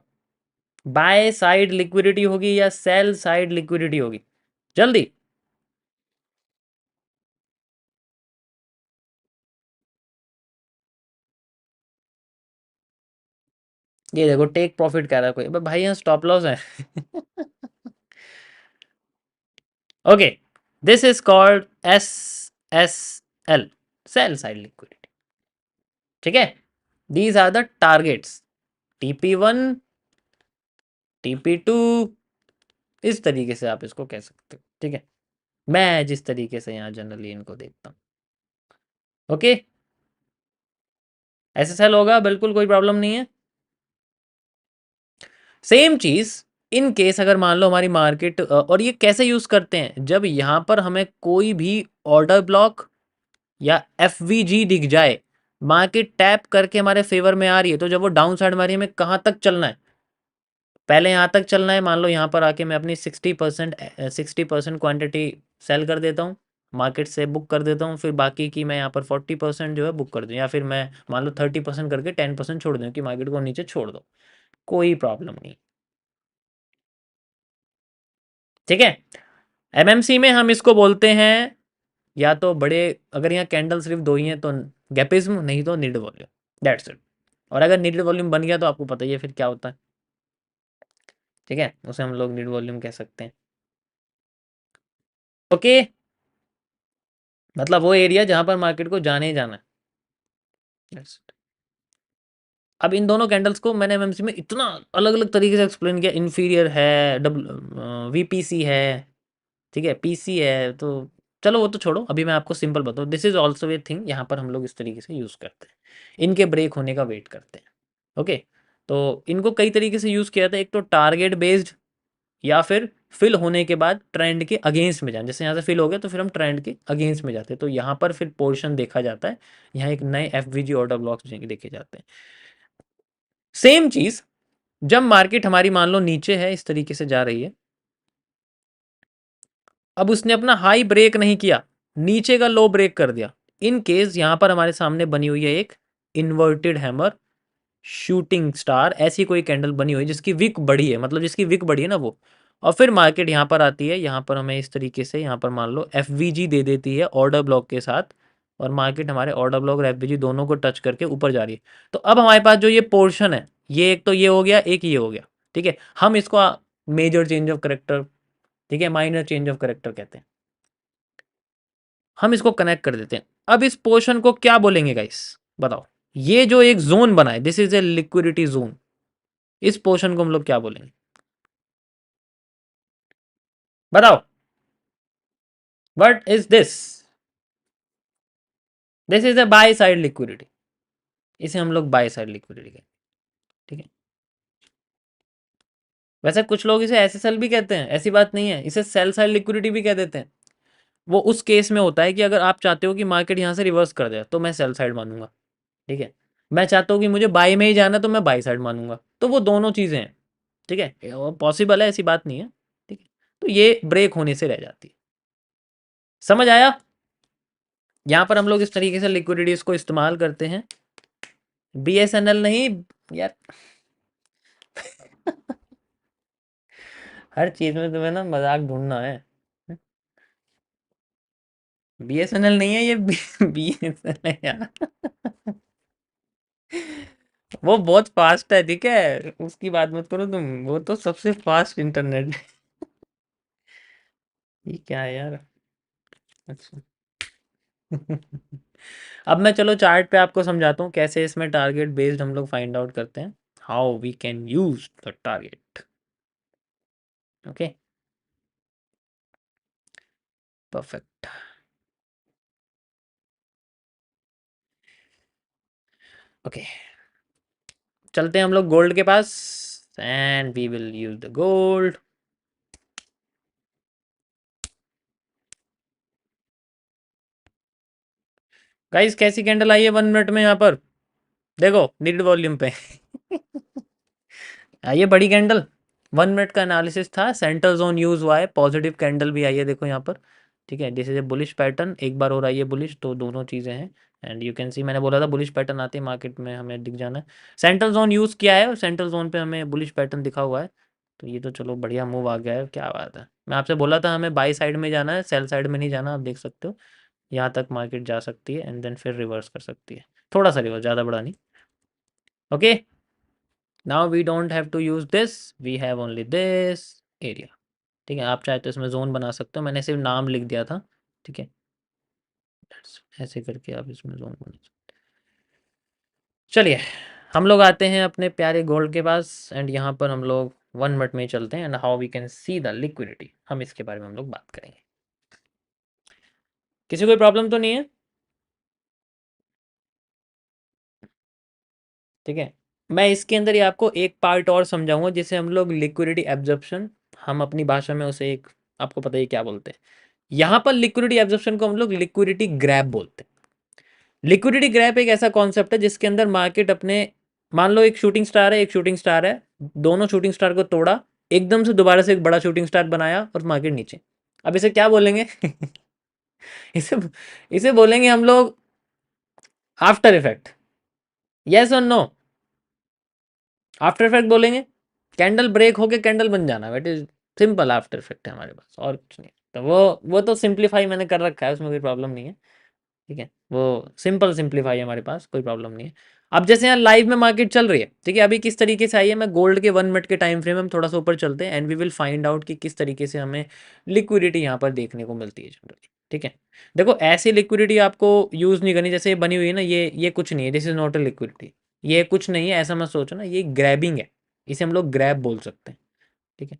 बाय साइड लिक्विडिटी होगी या सेल साइड लिक्विडिटी होगी? जल्दी। ये देखो टेक प्रॉफिट कह रहा है कोई, भाई यहाँ स्टॉप लॉस है। Okay, this is called SSL, sell side liquidity. ठीक है, these are the targets, TP1, TP2, इस तरीके से आप इसको कह सकते हो। ठीक है, मैं जिस तरीके से यहाँ जनरली इनको देखता हूँ। ओके, SSL होगा, बिल्कुल कोई प्रॉब्लम नहीं है। सेम चीज इन केस अगर मान लो हमारी मार्केट, और ये कैसे यूज करते हैं, जब यहां पर हमें कोई भी ऑर्डर ब्लॉक या FVG दिख जाए, मार्केट टैप करके हमारे फेवर में आ रही है, तो जब वो डाउन साइड मारी हमें कहां तक चलना है, पहले यहां तक चलना है। मान लो यहां पर आके मैं अपनी 60% क्वांटिटी सेल कर देता हूँ, मार्केट से बुक कर देता हूँ, फिर बाकी की मैं यहाँ पर 40% जो है बुक कर दूँ, या फिर मैं मान लो 30% करके 10% छोड़ दूँ कि मार्केट को नीचे छोड़ दो, कोई प्रॉब्लम नहीं। ठीक है, MMC में हम इसको बोलते हैं, या तो बड़े, अगर यहाँ कैंडल सिर्फ दो ही हैं तो गैपिज्म, नहीं तो नीड वॉल्यूम, दैट्स इट। और अगर नीड वॉल्यूम बन गया तो आपको पता ही है फिर क्या होता है। ठीक है, उसे हम लोग नीड वॉल्यूम कह सकते हैं। ओके, मतलब वो एरिया जहां पर मार्केट को जाने ही जाना है। That's it। अब इन दोनों कैंडल्स को मैंने MMC में इतना अलग अलग तरीके से एक्सप्लेन किया, इन्फीरियर है, VPC है, ठीक है, PC है, तो चलो वो तो छोड़ो, अभी मैं आपको सिंपल बताऊँ, this is also a thing, यहाँ पर हम लोग इस तरीके से यूज़ करते हैं, इनके ब्रेक होने का वेट करते हैं। ओके, तो इनको कई तरीके से यूज़ किया था, एक तो टारगेट बेस्ड, या फिर फिल होने के बाद ट्रेंड के अगेंस्ट में जाए, जैसे यहाँ से फिल हो गया तो फिर हम ट्रेंड के अगेंस्ट में जाते हैं, तो यहाँ पर फिर पोर्शन देखा जाता है, यहाँ एक नए FVG ऑर्डर ब्लॉक्स देखे जाते हैं। सेम चीज़ जब मार्केट हमारी मान लो नीचे है, इस तरीके से जा रही है, अब उसने अपना हाई ब्रेक नहीं किया, नीचे का लो ब्रेक कर दिया, इन केस यहां पर हमारे सामने बनी हुई है एक इन्वर्टेड हैमर, शूटिंग स्टार, ऐसी कोई कैंडल बनी हुई है जिसकी विक बड़ी है, मतलब जिसकी विक बड़ी है ना वो, और फिर मार्केट यहाँ पर आती है, यहाँ पर हमें इस तरीके से यहाँ पर मान लो FVG दे देती है ऑर्डर ब्लॉक के साथ, और मार्केट हमारे ऑर्डर ब्लॉक और FVG दोनों को टच करके ऊपर जा रही है। तो अब हमारे पास जो ये पोर्शन है, ये एक तो ये हो गया, एक ये हो गया। ठीक है, हम इसको मेजर चेंज ऑफ करेक्टर, ठीक है, माइनर चेंज ऑफ करेक्टर कहते हैं, हम इसको कनेक्ट कर देते हैं। अब इस पोर्शन को क्या बोलेंगे गाइस, बताओ, ये जो एक जोन बना है, this is A liquidity zone, इस पोर्शन को हम लोग क्या बोलेंगे, बताओ, what is this? This is A by side liquidity, इसे हम लोग बाय साइड लिक्विडिटी कहते हैं। ठीक है, वैसे कुछ लोग इसे SSL भी कहते हैं, ऐसी बात नहीं है, इसे सेल साइड लिक्विडिटी भी कह देते हैं। वो उस केस में होता है कि अगर आप चाहते हो कि मार्केट यहां से रिवर्स कर दे, तो मैं सेल साइड मानूंगा। ठीक है, मैं चाहता हूँ कि मुझे बाई में ही जाना, तो मैं बाई साइड मानूंगा, तो वो दोनों चीज़ें हैं। ठीक है, वो पॉसिबल है, ऐसी बात नहीं है। ठीक है, तो ये ब्रेक होने से रह जाती है। समझ आया? यहाँ पर हम लोग इस तरीके से लिक्विडिटीज को इस्तेमाल करते हैं। बीएसएनएल नहीं यार। हर चीज में तुम्हें ना मजाक ढूंढना है। बीएसएनएल नहीं है ये, बीएसएनएल है यार। वो बहुत फास्ट है, ठीक है, उसकी बात मत करो तुम, वो तो सबसे फास्ट इंटरनेट है। ये क्या है यार? अच्छा। अब मैं चलो चार्ट पे आपको समझाता हूँ कैसे इसमें टारगेट बेस्ड हम लोग फाइंड आउट करते हैं, how we can use the target. Okay, perfect. Okay, चलते हैं हम लोग गोल्ड के पास, and we will use the gold. Guys कैसी कैंडल आई है 1 मिनट में यहाँ पर, देखो नीड वॉल्यूम पे। आइए बड़ी कैंडल, 1 मिनट का एनालिसिस था, सेंटर जोन यूज हुआ है, पॉजिटिव कैंडल भी आई है देखो यहाँ पर, ठीक है। This is A bullish pattern, एक बार हो रहा है ये बुलिश, तो दोनों चीज़ें हैं। एंड यू कैन सी, मैंने बोला था बुलिश पैटर्न आते ही मार्केट में हमें दिख जाना है। सेंट्रल जोन यूज़ किया है और सेंट्रल जोन पे हमें बुलिश पैटर्न दिखा हुआ है, तो ये तो चलो बढ़िया मूव आ गया है, क्या बात है। मैं आपसे बोला था हमें बाई साइड में जाना है, सेल साइड में नहीं जाना, आप देख सकते हो यहाँ तक मार्केट जा सकती है एंड देन फिर रिवर्स कर सकती है, थोड़ा सा रिवर्स, ज़्यादा बड़ा नहीं। Okay, now we don't have to use this, we have only this area, ठीक है। आप चाहे तो इसमें जोन बना सकते हो, मैंने सिर्फ नाम लिख दिया था, ठीक है। ऐसे करके आप इसमें जोन बना सकते। चलिए हम लोग आते हैं अपने प्यारे गोल्ड के पास, एंड यहाँ पर हम लोग 1 मिनट में ही चलते हैं, and how we can see the liquidity, हम इसके बारे में हम लोग बात करेंगे। किसी कोई प्रॉब्लम तो नहीं है? ठीक है, मैं इसके अंदर ही आपको एक पार्ट और समझाऊंगा जिसे हम लोग लिक्विडिटी एब्जॉर्प्शन, हम अपनी भाषा में उसे एक, आपको पता ही क्या बोलते हैं। यहाँ पर लिक्विडिटी एब्जॉर्प्शन को हम लोग लिक्विडिटी ग्रैब बोलते हैं। लिक्विडिटी ग्रैब एक ऐसा कॉन्सेप्ट है जिसके अंदर मार्केट अपने, मान लो एक शूटिंग स्टार है, एक शूटिंग स्टार है, दोनों शूटिंग स्टार को तोड़ा, एकदम से दोबारा से एक बड़ा शूटिंग स्टार बनाया और मार्केट नीचे। अब इसे क्या बोलेंगे? इसे इसे बोलेंगे हम लोग आफ्टर इफेक्ट। यस और नो? आफ्टर इफेक्ट बोलेंगे, कैंडल ब्रेक होके कैंडल बन जाना, wait is simple after effect है हमारे पास, और कुछ नहीं। तो वो तो सिंप्लीफाई मैंने कर रखा है, उसमें कोई प्रॉब्लम नहीं है, ठीक है। वो सिंपल सिंप्लीफाई है हमारे पास, कोई प्रॉब्लम नहीं है। अब जैसे यहाँ लाइव में मार्केट चल रही है, ठीक है, अभी किस तरीके से आई है, मैं गोल्ड के 1 मिनट के टाइम फ्रेम में हम थोड़ा सा ऊपर चलते हैं, and we will find out कि किस तरीके से हमें लिक्विडिटी यहाँ पर देखने को मिलती है जनरली, ठीक है। देखो ऐसी लिक्विडिटी आपको यूज़ नहीं करनी, जैसे ये बनी हुई है ना, ये कुछ नहीं है, this is not a liquidity, ये कुछ नहीं है ऐसा मत सोचो ना, ये ग्रैबिंग है, इसे हम लोग ग्रैब बोल सकते हैं, ठीक है।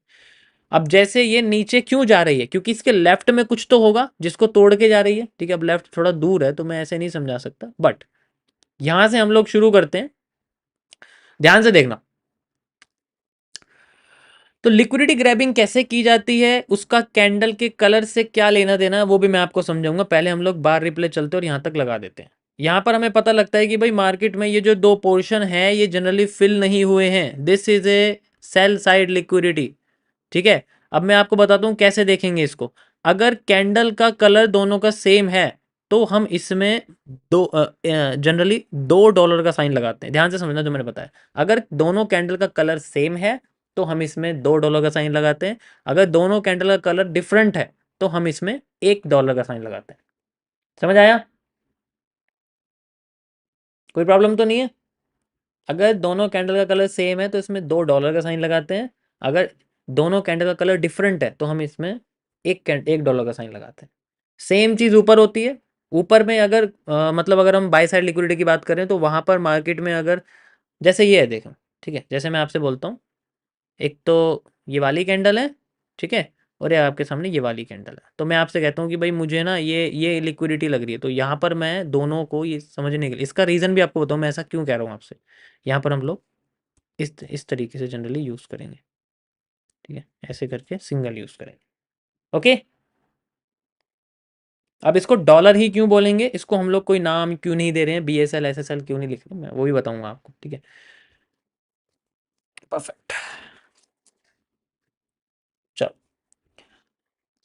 अब जैसे ये नीचे क्यों जा रही है, क्योंकि इसके लेफ्ट में कुछ तो होगा जिसको तोड़ के जा रही है, ठीक है। अब लेफ्ट थोड़ा दूर है तो मैं ऐसे नहीं समझा सकता, बट यहां से हम लोग शुरू करते हैं, ध्यान से देखना। तो लिक्विडिटी ग्रैबिंग कैसे की जाती है, उसका कैंडल के कलर से क्या लेना देना है वो भी मैं आपको समझाऊंगा। पहले हम लोग बार रिप्ले चलते और यहां तक लगा देते हैं। यहां पर हमें पता लगता है कि भाई मार्केट में ये जो दो पोर्शन है ये जनरली फिल नहीं हुए हैं, this is A sell side liquidity, ठीक है। अब मैं आपको बताता हूँ कैसे देखेंगे इसको। अगर कैंडल का कलर दोनों का सेम है तो हम इसमें दो जनरली $2 का साइन लगाते हैं, ध्यान से समझना जो मैंने बताया। अगर दोनों कैंडल का कलर सेम है तो हम इसमें $2 का साइन लगाते हैं, अगर दोनों कैंडल का कलर डिफरेंट है तो हम इसमें $1 का साइन लगाते हैं। समझ आया? कोई प्रॉब्लम तो नहीं है? अगर दोनों कैंडल का कलर सेम है तो इसमें $2 का साइन लगाते हैं, अगर दोनों कैंडल का कलर डिफरेंट है तो हम इसमें $1 का साइन लगाते हैं। सेम चीज़ ऊपर होती है। ऊपर में अगर मतलब अगर हम बाई साइड लिक्विडिटी की बात करें तो वहाँ पर मार्केट में अगर जैसे ये है देखो, ठीक है, जैसे मैं आपसे बोलता हूँ, एक तो ये वाली कैंडल है, ठीक है, और ये आपके सामने ये वाली कैंडल है, तो मैं आपसे कहता हूँ कि भाई मुझे ना ये लिक्विडिटी लग रही है, तो यहाँ पर मैं दोनों को ये समझने के लिए इसका रीज़न भी आपको बताऊँ मैं ऐसा क्यों कह रहा हूँ आपसे। यहाँ पर हम लोग इस तरीके से जनरली यूज़ करेंगे, ठीक है, ऐसे करके सिंगल यूज़ करेंगे। ओके, अब इसको डॉलर ही क्यों बोलेंगे, इसको हम लोग कोई नाम क्यों नहीं दे रहे हैं, BSL SSL क्यों नहीं लिख रहे, मैं वो भी बताऊंगा आपको, ठीक है। परफेक्ट, चलो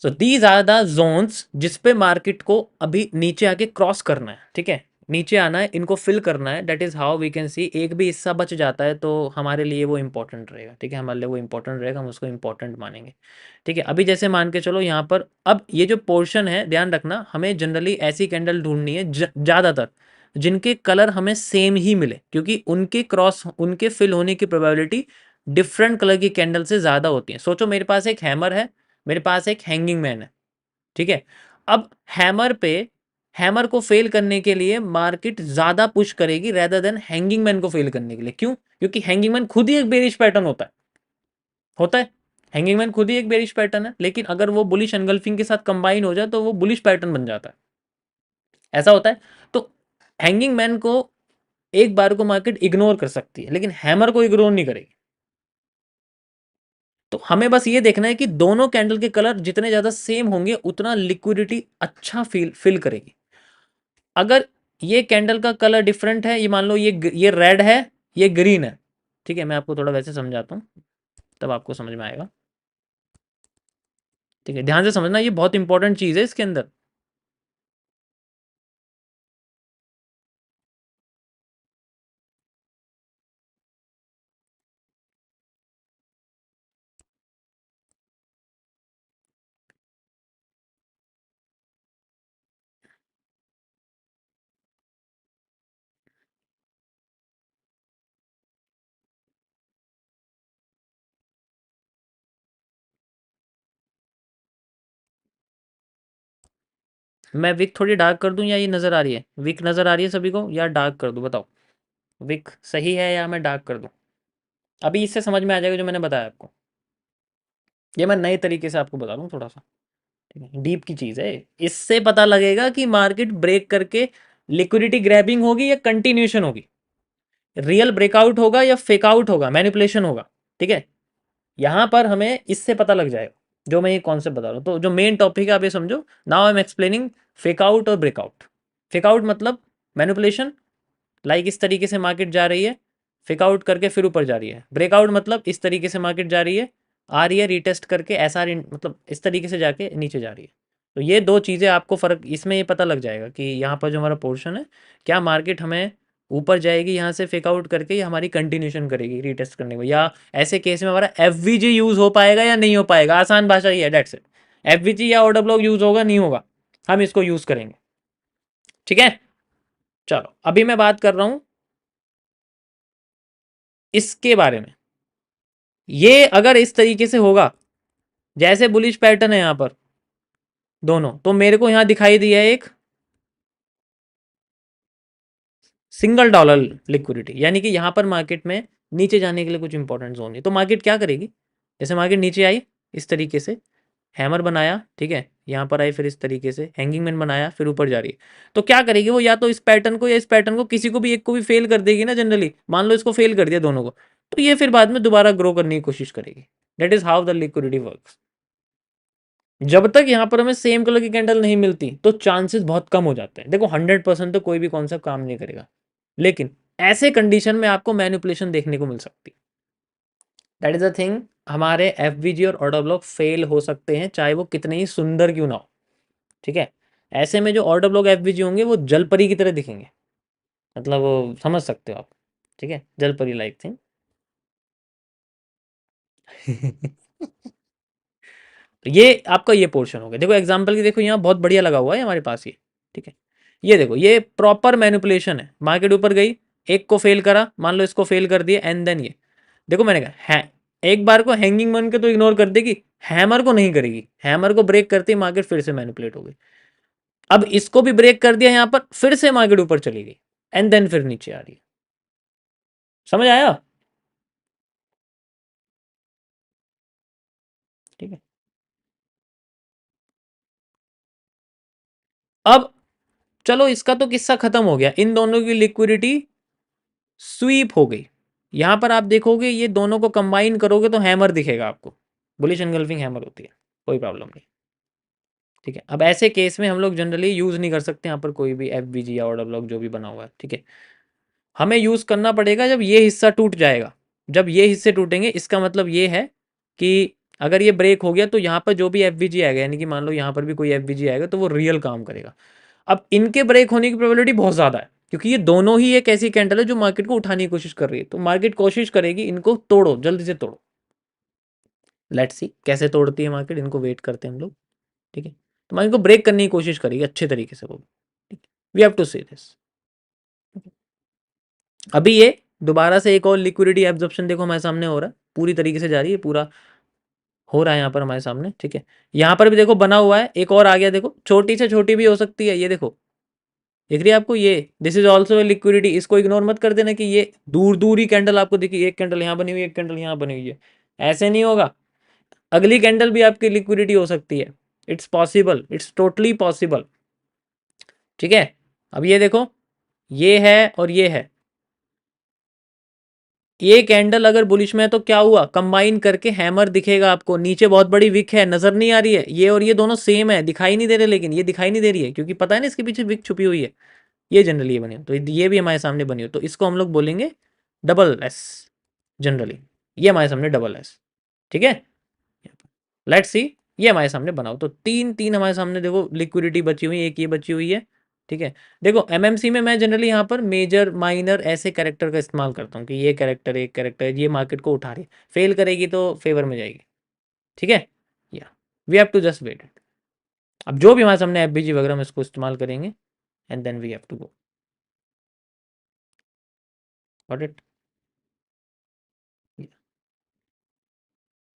so these are the zones जिस पे मार्केट को अभी नीचे आके क्रॉस करना है, ठीक है, नीचे आना है, इनको फिल करना है। That is how we can see एक भी हिस्सा बच जाता है तो हमारे लिए वो इंपॉर्टेंट रहेगा, ठीक है, हमारे लिए वो इंपॉर्टेंट रहेगा, हम उसको इंपॉर्टेंट मानेंगे। ठीक है, अभी जैसे मान के चलो यहाँ पर अब ये जो पोर्शन है, ध्यान रखना, हमें जनरली ऐसी कैंडल ढूंढनी है ज़्यादातर जिनके कलर हमें सेम ही मिले, क्योंकि उनके क्रॉस उनके फिल होने की प्रोबेबिलिटी डिफरेंट कलर की कैंडल से ज़्यादा होती है। सोचो मेरे पास एक हैमर है, मेरे पास एक हैंगिंग मैन है, ठीक है। अब हैमर को फेल करने के लिए मार्केट ज्यादा पुश करेगी रेदर देन हैंगिंग मैन को फेल करने के लिए। क्यों? क्योंकि हैंगिंग मैन खुद ही एक बेरिश पैटर्न होता है। हैंगिंग मैन खुद ही एक बेरिश पैटर्न है, लेकिन अगर वो बुलिश एनगल्फिंग के साथ कंबाइन हो जाए तो वो बुलिश पैटर्न बन जाता है, ऐसा होता है। तो हैंगिंग मैन को एक बार को मार्केट इग्नोर कर सकती है, लेकिन हैमर को इग्नोर नहीं करेगी। तो हमें बस ये देखना है कि दोनों कैंडल के कलर जितने ज्यादा सेम होंगे उतना लिक्विडिटी अच्छा फिल करेगी। अगर ये कैंडल का कलर डिफरेंट है, ये मान लो ये रेड है, ये ग्रीन है, ठीक है, मैं आपको थोड़ा वैसे समझाता हूँ तब आपको समझ में आएगा। ठीक है, ध्यान से समझना, ये बहुत इंपॉर्टेंट चीज है इसके अंदर। मैं विक थोड़ी डार्क कर दूं या ये नजर आ रही है? विक नजर आ रही है सभी को या डार्क कर दूं, बताओ। विक सही है या मैं डार्क कर दूं? अभी इससे समझ में आ जाएगा जो मैंने बताया आपको। ये मैं नए तरीके से आपको बता रहा हूँ थोड़ा सा, ठीक है, डीप की चीज है। इससे पता लगेगा कि मार्केट ब्रेक करके लिक्विडिटी ग्रैबिंग होगी या कंटिन्यूशन होगी, रियल ब्रेकआउट होगा या फेक आउट होगा, मैनिपुलेशन होगा। ठीक है, यहां पर हमें इससे पता लग जाएगा जो मैं ये कॉन्सेप्ट बता रहा हूँ। तो जो मेन टॉपिक है आप ये समझो, now I am explaining fake out और ब्रेकआउट। फेक आउट मतलब मैनिपुलेशन, लाइक इस तरीके से मार्केट जा रही है, फेक आउट करके फिर ऊपर जा रही है। ब्रेकआउट मतलब इस तरीके से मार्केट जा रही है, आ रही है रिटेस्ट करके, ऐसा मतलब इस तरीके से जाके नीचे जा रही है। तो ये दो चीज़ें आपको फ़र्क इसमें ये पता लग जाएगा कि यहाँ पर जो हमारा पोर्शन है, क्या मार्केट हमें ऊपर जाएगी यहाँ से फेक आउट करके या हमारी कंटिन्यूशन करेगी रीटेस्ट करने को, या ऐसे केस में हमारा एफ यूज़ हो पाएगा या नहीं हो पाएगा। आसान भाषा ये है, डेट्स इट। एफ या ऑर्डर ब्लॉक यूज़ होगा नहीं होगा, हम इसको यूज़ करेंगे। ठीक है, चलो अभी मैं बात कर रहा हूँ इसके बारे में। ये अगर इस तरीके से होगा जैसे बुलिश पैटर्न है यहाँ पर दोनों, तो मेरे को यहाँ दिखाई दिया एक सिंगल डॉलर लिक्विडिटी, यानी कि यहाँ पर मार्केट में नीचे जाने के लिए कुछ इंपॉर्टेंट जोन है। तो मार्केट क्या करेगी, जैसे मार्केट नीचे आई इस तरीके से, हैमर बनाया, ठीक है, यहाँ पर आई, फिर इस तरीके से हैंगिंग मैन बनाया, फिर ऊपर जा रही है। तो क्या करेगी वो, या तो इस पैटर्न को या इस पैटर्न को, किसी को भी एक को भी फेल कर देगी ना। जनरली मान लो इसको फेल कर दिया दोनों को, तो ये फिर बाद में दोबारा ग्रो करने की कोशिश करेगी। That is how the liquidity works. जब तक यहाँ पर हमें सेम कलर की कैंडल नहीं मिलती तो चांसेस बहुत कम हो जाते हैं। देखो 100% तो कोई भी कॉन्सेप्ट काम नहीं करेगा, लेकिन ऐसे कंडीशन में आपको मैनिपुलेशन देखने को मिल सकती है। That is a thing. हमारे एफ और ऑर्डर ब्लॉक फेल हो सकते हैं, चाहे वो कितने ही सुंदर क्यों ना हो। ठीक है, ऐसे में जो ऑर्डर ब्लॉक एफ होंगे वो जलपरी की तरह दिखेंगे, मतलब वो समझ सकते हो आप। ठीक है, जलपरी लाइक थिंग। तो ये आपका ये पोर्शन हो गया। देखो एग्जांपल की, देखो यहाँ बहुत बढ़िया लगा हुआ है हमारे पास ये। ठीक है, ये देखो ये प्रॉपर मैनिपुलेशन है। मार्केट ऊपर गई, एक को फेल करा, मान लो इसको फेल कर दिया, एंड देन ये देखो मैंने कहा है, एक बार को हैंगिंग मन के तो इग्नोर कर देगी, हैमर को नहीं करेगी। हैमर को ब्रेक करते ही मार्केट फिर से मैनिपुलेट हो गई। अब इसको भी ब्रेक कर दिया, यहाँ पर फिर से मार्केट ऊपर चली गई, एंड देन फिर नीचे आ रही है। समझ आया? ठीक है, अब चलो इसका तो किस्सा खत्म हो गया, इन दोनों की लिक्विडिटी स्वीप हो गई। यहां पर आप देखोगे ये दोनों को कंबाइन करोगे तो हैमर दिखेगा आपको, बुलिश एनगल्फिंग हैमर होती है, कोई प्रॉब्लम नहीं। ठीक है, अब ऐसे केस में हम लोग जनरली यूज नहीं कर सकते यहाँ पर कोई भी एफ या ऑर्डर ब्लॉक जो भी बना हुआ है। ठीक है, हमें यूज करना पड़ेगा जब ये हिस्सा टूट जाएगा। जब ये हिस्से टूटेंगे इसका मतलब ये है कि अगर ये ब्रेक हो गया तो यहाँ पर जो भी एफ आएगा, यानी कि मान लो यहाँ पर भी कोई एफ आएगा तो वो रियल काम करेगा। अब इनके ब्रेक होने की प्रोबेबिलिटी बहुत ज़्यादा है, क्योंकि ये दोनों ही एक ऐसी कैंडल है जो मार्केट को उठाने की कोशिश कर रही है। तो मार्केट कोशिश करेगी इनको तोड़ो, जल्दी से तोड़ो। लेट्स सी कैसे तोड़ती है मार्केट, इनको वेट करते हैं हम लोग। ठीक है, तो मार्केट को ब्रेक करने की कोशिश करेगी अच्छे तरीके से वो। We have to see this. अभी ये दोबारा से एक और लिक्विडिटी एब्जॉर्प्शन देखो हमारे सामने हो रहा है, पूरी तरीके से जा रही है, पूरा हो रहा है यहाँ पर हमारे सामने। ठीक है, यहाँ पर भी देखो बना हुआ है, एक और आ गया देखो, छोटी से छोटी भी हो सकती है, ये देखो दिख रही है आपको, ये this is also a liquidity. इसको इग्नोर मत कर देना कि ये दूर दूर ही कैंडल आपको दिखी, एक कैंडल यहाँ बनी हुई है, एक कैंडल यहाँ बनी हुई है, ऐसे नहीं होगा। अगली कैंडल भी आपकी लिक्विडिटी हो सकती है। It's possible, it's totally possible. ठीक है, अब ये देखो, ये है और ये है, ये कैंडल अगर बुलिश में है तो क्या हुआ, कंबाइन करके हैमर दिखेगा आपको। नीचे बहुत बड़ी विक है, नजर नहीं आ रही है, ये और ये दोनों सेम है, दिखाई नहीं दे रहे, लेकिन ये दिखाई नहीं दे रही है क्योंकि पता है ना इसके पीछे विक छुपी हुई है। ये जनरली ये बनी हो, तो ये भी हमारे सामने बनी हो, तो इसको हम लोग बोलेंगे डबल एस। जनरली ये हमारे सामने डबल एस। ठीक है, लेट्स सी, ये हमारे सामने बनाओ, तो तीन तीन हमारे सामने देखो लिक्विडिटी बची हुई है, एक ये बची हुई है। ठीक है, देखो एमएमसी में मैं जनरली यहाँ पर मेजर माइनर ऐसे कैरेक्टर का इस्तेमाल करता हूँ कि ये कैरेक्टर एक कैरेक्टर ये मार्केट को उठा रही है, फेल करेगी तो फेवर में जाएगी। ठीक है, या we have to just wait it. अब जो भी हमारे सामने एफबीजी वगैरह हम इसको इस्तेमाल करेंगे and then we have to go. Got it?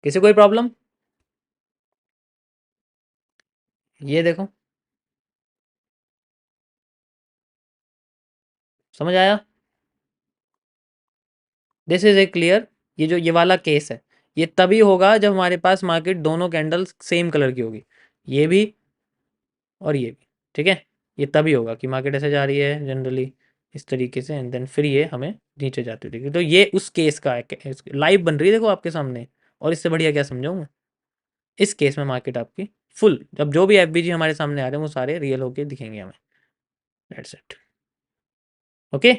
किसी कोई प्रॉब्लम? ये देखो, समझ आया? This is a clear. ये जो ये वाला केस है, ये तभी होगा जब हमारे पास मार्केट दोनों कैंडल्स सेम कलर की होगी, ये भी और ये भी। ठीक है, ये तभी होगा कि मार्केट ऐसे जा रही है जनरली इस तरीके से, एंड देन फिर ये हमें नीचे जाती हुई दिखेगी। तो ये उस केस का लाइव बन रही है देखो आपके सामने, और इससे बढ़िया क्या समझाऊंगा। इस केस में मार्केट आपकी फुल, जब जो भी एफबीजी हमारे सामने आ रहे हैं वो सारे रियल होके दिखेंगे हमें। That's it. ओके,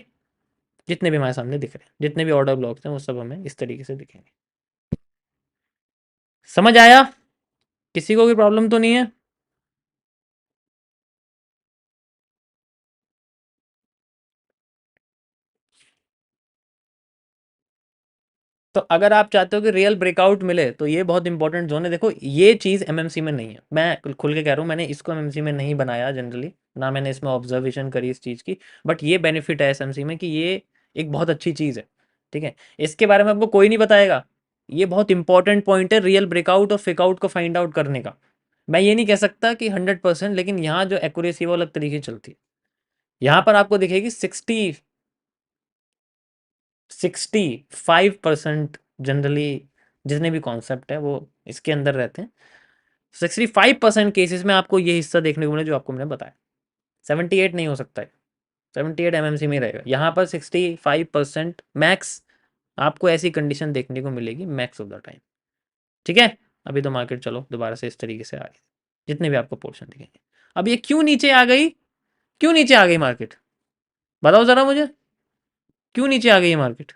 जितने भी हमारे सामने दिख रहे हैं, जितने भी ऑर्डर ब्लॉक्स हैं वो सब हमें इस तरीके से दिखेंगे। समझ आया? किसी को कोई प्रॉब्लम तो नहीं है? तो अगर आप चाहते हो कि रियल ब्रेकआउट मिले तो ये बहुत इंपॉर्टेंट जोन है। देखो ये चीज़ एमएमसी में नहीं है, मैं खुल के कह रहा हूँ, मैंने इसको एमएमसी में नहीं बनाया जनरली, ना मैंने इसमें ऑब्जर्वेशन करी इस चीज़ की, बट ये बेनिफिट है एसएमसी में कि ये एक बहुत अच्छी चीज़ है। ठीक है, इसके बारे में आपको कोई नहीं बताएगा, ये बहुत इंपॉर्टेंट पॉइंट है रियल ब्रेकआउट और फेकआउट को फाइंड आउट करने का। मैं ये नहीं कह सकता कि 100%, लेकिन यहाँ जो एक्यूरेसी वो अलग तरीके से चलती है। यहाँ पर आपको दिखेगी 65% जनरली जितने भी कॉन्सेप्ट है वो इसके अंदर रहते हैं। 65% केसेस में आपको ये हिस्सा देखने को मिले जो आपको मैंने बताया। 78 नहीं हो सकता है, 78 एमएमसी में रहेगा। यहाँ पर 65% मैक्स आपको ऐसी कंडीशन देखने को मिलेगी मैक्स ऑफ द टाइम। ठीक है, अभी तो मार्केट चलो दोबारा से इस तरीके से आ गई, जितने भी आपको पोर्शन दिखेंगे। अब ये क्यों नीचे आ गई, क्यों नीचे आ गई मार्केट, बताओ जरा मुझे, क्यों नीचे आ गई है मार्केट,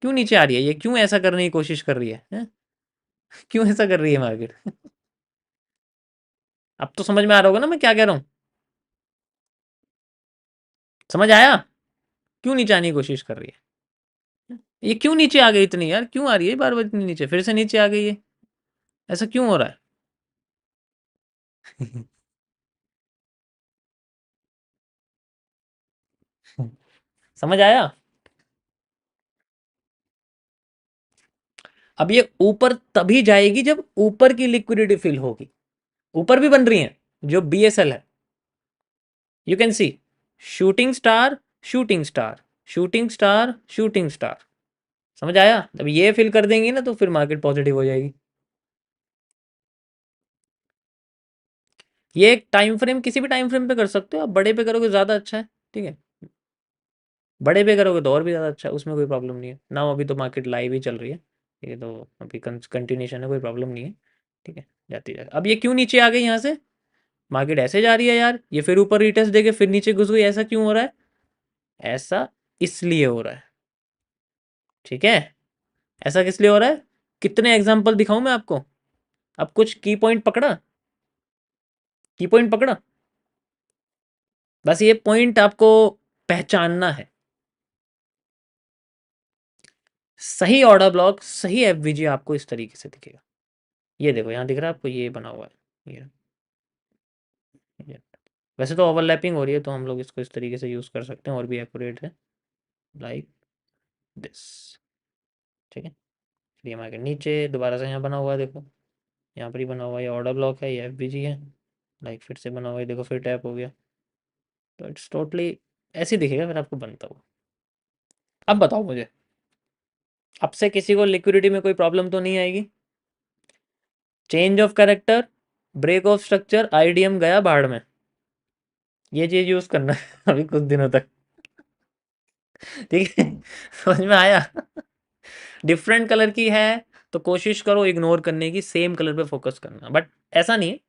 क्यों नीचे आ रही है, ये क्यों ऐसा करने की कोशिश कर रही है? क्यों ऐसा कर रही है मार्केट? अब तो समझ में आ रहा होगा ना मैं क्या कह रहा हूँ, समझ आया? क्यों नीचे आने की कोशिश कर रही है, ये क्यों नीचे आ गई इतनी, यार क्यों आ रही है बार बार इतनी नीचे, फिर से नीचे आ गई है, ऐसा क्यों हो रहा है? समझ आया? अब ये ऊपर तभी जाएगी जब ऊपर की लिक्विडिटी फिल होगी। ऊपर भी बन रही है जो बीएसएल है, you can see shooting star, shooting star, shooting star, shooting star. समझ आया? जब ये फिल कर देंगी ना तो फिर मार्केट पॉजिटिव हो जाएगी। ये एक टाइम फ्रेम, किसी भी टाइम फ्रेम पे कर सकते हो आप, बड़े पे करोगे ज़्यादा अच्छा है। ठीक है, बड़े पे करोगे तो और भी ज़्यादा अच्छा है, उसमें कोई प्रॉब्लम नहीं है ना। अभी तो मार्केट लाइव ही चल रही है, ठीक है, तो अभी कंटिन्यूशन है, कोई प्रॉब्लम नहीं है। ठीक है, जाती जाए। अब ये क्यों नीचे आ गई यहाँ से, मार्केट ऐसे जा रही है यार, ये फिर ऊपर रिटेस्ट देके फिर नीचे घुस गई, ऐसा क्यों हो रहा है? ऐसा इसलिए हो रहा है। ठीक है, ऐसा किस लिए हो रहा है? कितने एग्जाम्पल दिखाऊं मैं आपको? अब कुछ की पॉइंट पकड़ा? की पॉइंट पकड़ा? बस ये पॉइंट आपको पहचानना है। सही ऑर्डर ब्लॉक, सही एफवीजी आपको इस तरीके से दिखेगा। ये देखो यहाँ दिख रहा है आपको, ये बना हुआ है ये। वैसे तो ओवरलैपिंग हो रही है, तो हम लोग इसको इस तरीके से यूज़ कर सकते हैं और भी एक्यूरेट है, लाइक दिस। ठीक है, फिर ये मार्केट नीचे दोबारा से यहाँ बना हुआ है, देखो यहाँ पर ही बना हुआ है, ये ऑर्डर ब्लॉक है, ये एफवीजी है, लाइक फिर से बना हुआ है, देखो फिर टैप हो गया। तो इट्स टोटली ऐसे ही दिखेगा फिर आपको बनता हुआ। अब बताओ मुझे, अब से किसी को लिक्विडिटी में कोई प्रॉब्लम तो नहीं आएगी? Change of character, break of structure, IDM गया भाड़ में। ये चीज यूज करना है अभी कुछ दिनों तक। ठीक है, समझ में आया? डिफरेंट कलर की है तो कोशिश करो इग्नोर करने की, सेम कलर पे फोकस करना, बट ऐसा नहीं है।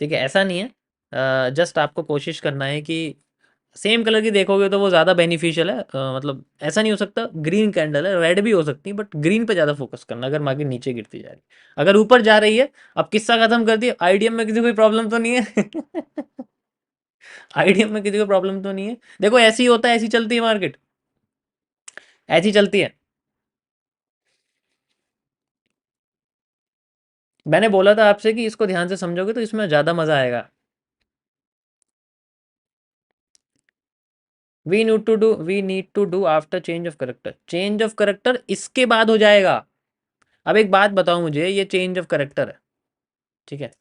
ठीक है, ऐसा नहीं है, जस्ट आपको कोशिश करना है कि सेम कलर की देखोगे तो वो ज़्यादा बेनिफिशियल है। मतलब ऐसा नहीं हो सकता, ग्रीन कैंडल है, रेड भी हो सकती है, बट ग्रीन पे ज़्यादा फोकस करना अगर मार्केट नीचे गिरती जा रही है। अगर ऊपर जा रही है, अब किस्सा खत्म कर दिया, आईडीएम में किसी कोई प्रॉब्लम तो नहीं है? आईडीएम में किसी को प्रॉब्लम तो नहीं है? देखो ऐसे ही होता है, ऐसी चलती है मार्केट, ऐसी चलती है। मैंने बोला था आपसे कि इसको ध्यान से समझोगे तो इसमें ज़्यादा मज़ा आएगा। We need to do after change of character. Change of character इसके बाद हो जाएगा। अब एक बात बताओ मुझे, ये चेंज ऑफ करेक्टर है, ठीक है,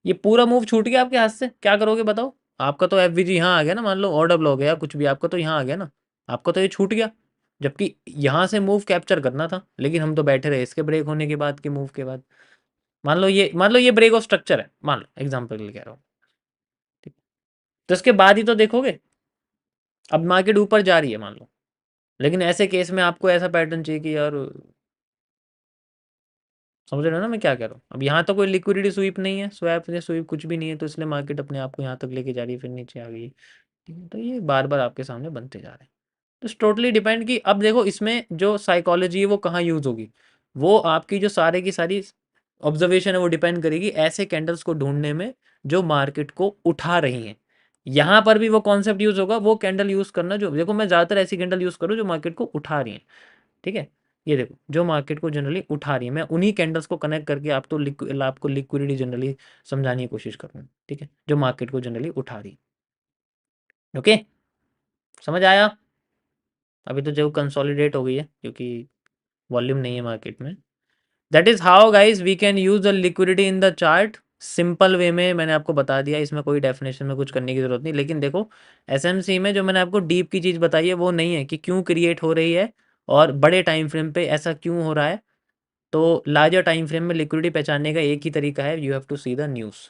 ये पूरा मूव छूट गया आपके हाथ से, क्या करोगे बताओ? आपका तो एफवीजी यहाँ आ गया ना, मान लो ऑर्डर ब्लॉक गया कुछ भी, आपका तो यहाँ आ गया ना, आपका तो ये छूट गया। जबकि यहाँ से मूव कैप्चर करना था, लेकिन हम तो बैठे रहे इसके ब्रेक होने के बाद के मूव के बाद। मान लो ये ब्रेक ऑफ स्ट्रक्चर है, मान लो एग्जाम्पल के लिए कह रहा हूँ, ठीक, तो इसके बाद ही तो देखोगे। अब मार्केट ऊपर जा रही है मान लो, लेकिन ऐसे केस में आपको ऐसा पैटर्न चाहिए कि यार, समझ रहे हो ना मैं क्या कह रहा हूँ? अब यहाँ तो कोई लिक्विडिटी स्वीप नहीं है, स्वैप या स्वीप कुछ भी नहीं है, तो इसलिए मार्केट अपने आप को यहाँ तक लेके जा रही है, फिर नीचे आ गई। ठीक है, तो ये बार बार आपके सामने बनते जा रहे हैं। तो टोटली डिपेंड कि अब देखो इसमें जो साइकोलॉजी है वो कहाँ यूज़ होगी। वो आपकी जो सारे की सारी ऑब्जर्वेशन है वो डिपेंड करेगी ऐसे कैंडल्स को ढूंढने में जो मार्केट को उठा रही हैं। यहाँ पर भी वो कॉन्सेप्ट यूज़ होगा, वो कैंडल यूज़ करना जो, देखो मैं ज़्यादातर ऐसी कैंडल यूज़ करूँ जो मार्केट को उठा रही हैं। ठीक है, ये देखो जो मार्केट को जनरली उठा रही है, मैं उन्हीं कैंडल्स को कनेक्ट करके आपको लिक्विडिटी जनरली समझाने की कोशिश करूँगा। ठीक है, जो मार्केट को जनरली उठा रही है। ओके, समझ आया? अभी तो जो कंसोलिडेट हो गई है क्योंकि वॉल्यूम नहीं है मार्केट में। That is how guys we can use the liquidity in the chart. Simple way में मैंने आपको बता दिया, इसमें कोई डेफिनेशन में कुछ करने की जरूरत नहीं। लेकिन देखो एसएमसी में जो मैंने आपको डीप की चीज़ बताई है वो नहीं है कि क्यों क्रिएट हो रही है और बड़े टाइम फ्रेम पे ऐसा क्यों हो रहा है। तो लार्जर टाइम फ्रेम में लिक्विडिटी पहचानने का एक ही तरीका है, you have to see the news.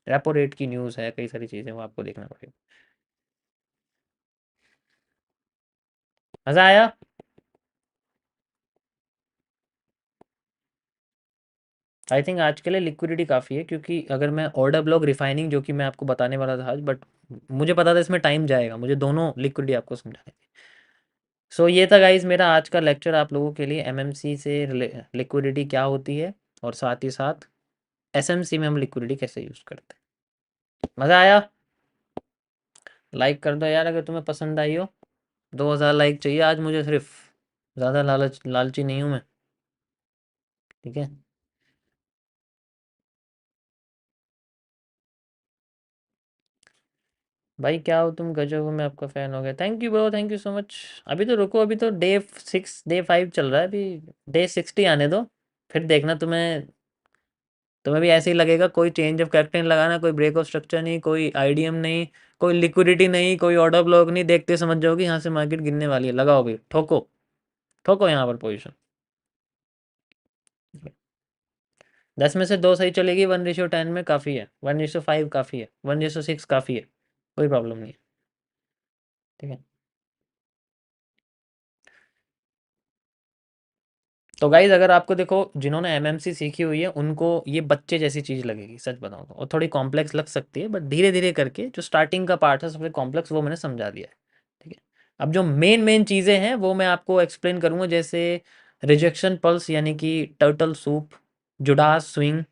Repo rate की न्यूज़ है, कई सारी चीज़ें वो आपको देखना पड़ेगा। मज़ा आया? आई थिंक आज के लिए लिक्विडिटी काफ़ी है, क्योंकि अगर मैं ऑर्डर ब्लॉक रिफाइनिंग जो कि मैं आपको बताने वाला था आज, बट मुझे पता था इसमें टाइम जाएगा, मुझे दोनों लिक्विडिटी आपको समझाने थे। सो ये था गाइज मेरा आज का लेक्चर आप लोगों के लिए, एमएमसी से लिक्विडिटी क्या होती है और साथ ही साथ एसएमसी में हम लिक्विडिटी कैसे यूज़ करते हैं। मज़ा आया? लाइक कर दो यार अगर तुम्हें पसंद आई हो। 2000 लाइक चाहिए आज मुझे सिर्फ, ज़्यादा लालची नहीं हूँ मैं। ठीक है, भाई क्या हो तुम, गजब हो, मैं आपका फ़ैन हो गया। Thank you bro, thank you so much. अभी तो रुको, अभी तो डे 5 चल रहा है, अभी डे 60 आने दो, फिर देखना तुम्हें भी ऐसे ही लगेगा कोई चेंज ऑफ कैरेक्टर नहीं लगाना, कोई ब्रेक ऑफ स्ट्रक्चर नहीं, कोई आईडीएम नहीं, कोई लिक्विडिटी नहीं, कोई ऑर्डर ब्लॉक नहीं, देखते समझ जाओगे यहाँ से मार्केट गिरने वाली है। लगाओ भाई, ठोको, ठोको यहाँ पर पोजिशन। 10 में से 2 सही चलेगी, 1:10 में काफ़ी है, 1:5 काफ़ी है, 1:6 काफ़ी है, कोई प्रॉब्लम नहीं है। ठीक है, तो गाइज अगर आपको देखो जिन्होंने एमएमसी सीखी हुई है उनको ये बच्चे जैसी चीज़ लगेगी, सच बताऊं तो, और थोड़ी कॉम्प्लेक्स लग सकती है, बट धीरे धीरे करके जो स्टार्टिंग का पार्ट है सबसे कॉम्प्लेक्स वो मैंने समझा दिया है। ठीक है, अब जो मेन मेन चीज़ें हैं वो मैं आपको एक्सप्लेन करूंगा, जैसे रिजेक्शन पल्स यानी कि टर्टल सूप, जुडास स्विंग,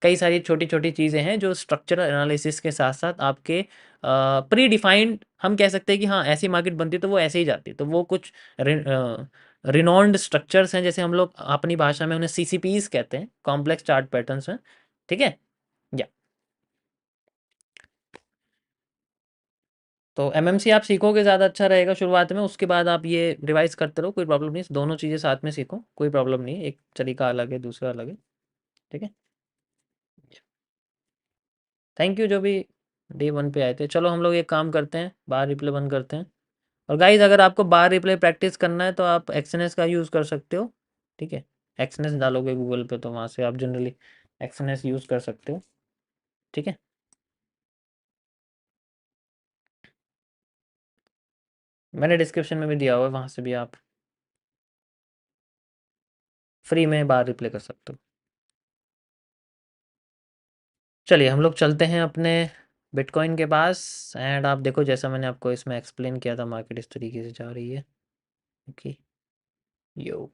कई सारी छोटी-छोटी चीज़ें हैं जो स्ट्रक्चरल एनालिसिस के साथ-साथ आपके प्री डिफाइंड हम कह सकते हैं कि हाँ, ऐसी मार्केट बनती है तो वो ऐसे ही जाती है। तो वो कुछ रिनॉन्ड स्ट्रक्चर्स हैं, जैसे हम लोग अपनी भाषा में उन्हें सीसीपीज़ कहते हैं, कॉम्प्लेक्स चार्ट पैटर्न्स हैं, ठीक है? या तो एमएमसी आप सीखोगे ज़्यादा अच्छा रहेगा शुरुआत में, उसके बाद आप ये रिवाइज़ करते रहो, कोई प्रॉब्लम नहीं, दोनों चीज़ें साथ में सीखो, कोई प्रॉब्लम नहीं है, एक तरीका अलग है, दूसरा अलग है, ठीक है? थैंक यू जो भी डे 1 पे आए थे। चलो हम लोग एक काम करते हैं, बार रिप्ले बंद करते हैं। और गाइज़ अगर आपको बार रिप्ले प्रैक्टिस करना है तो आप एक्सएनएस का यूज़ कर सकते हो, ठीक है? एक्सएनएस डालोगे गूगल पे तो वहाँ से आप जनरली एक्सएनएस यूज़ कर सकते हो, ठीक है? मैंने डिस्क्रिप्शन में भी दिया हुआ है, वहाँ से भी आप फ्री में बार रिप्ले कर सकते हो। चलिए हम लोग चलते हैं अपने बिटकॉइन के पास एंड आप देखो जैसा मैंने आपको इसमें एक्सप्लेन किया था मार्केट इस तरीके से जा रही है। ओके यो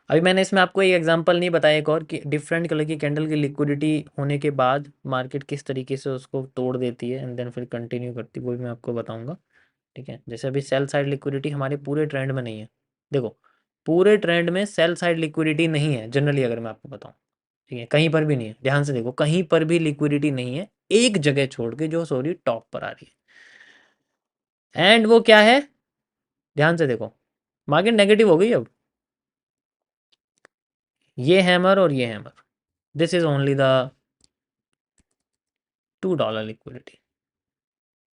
अभी मैंने इसमें आपको एक एग्जांपल नहीं बताया एक और कि डिफरेंट कलर की कैंडल की लिक्विडिटी होने के बाद मार्केट किस तरीके से उसको तोड़ देती है एंड देन फिर कंटिन्यू करती है, वो भी मैं आपको बताऊंगा, ठीक है? जैसे अभी सेल साइड लिक्विडिटी हमारे पूरे ट्रेंड में नहीं है, देखो पूरे ट्रेंड में सेल साइड लिक्विडिटी नहीं है जनरली, अगर मैं आपको बताऊं, ठीक है? कहीं पर भी नहीं है, ध्यान से देखो कहीं पर भी लिक्विडिटी नहीं है, एक जगह छोड़ के जो सॉरी टॉप पर आ रही है, एंड वो क्या है, ध्यान से देखो मार्केट नेगेटिव हो गई अब, ये हैमर और ये hammer, this is only the $2 liquidity.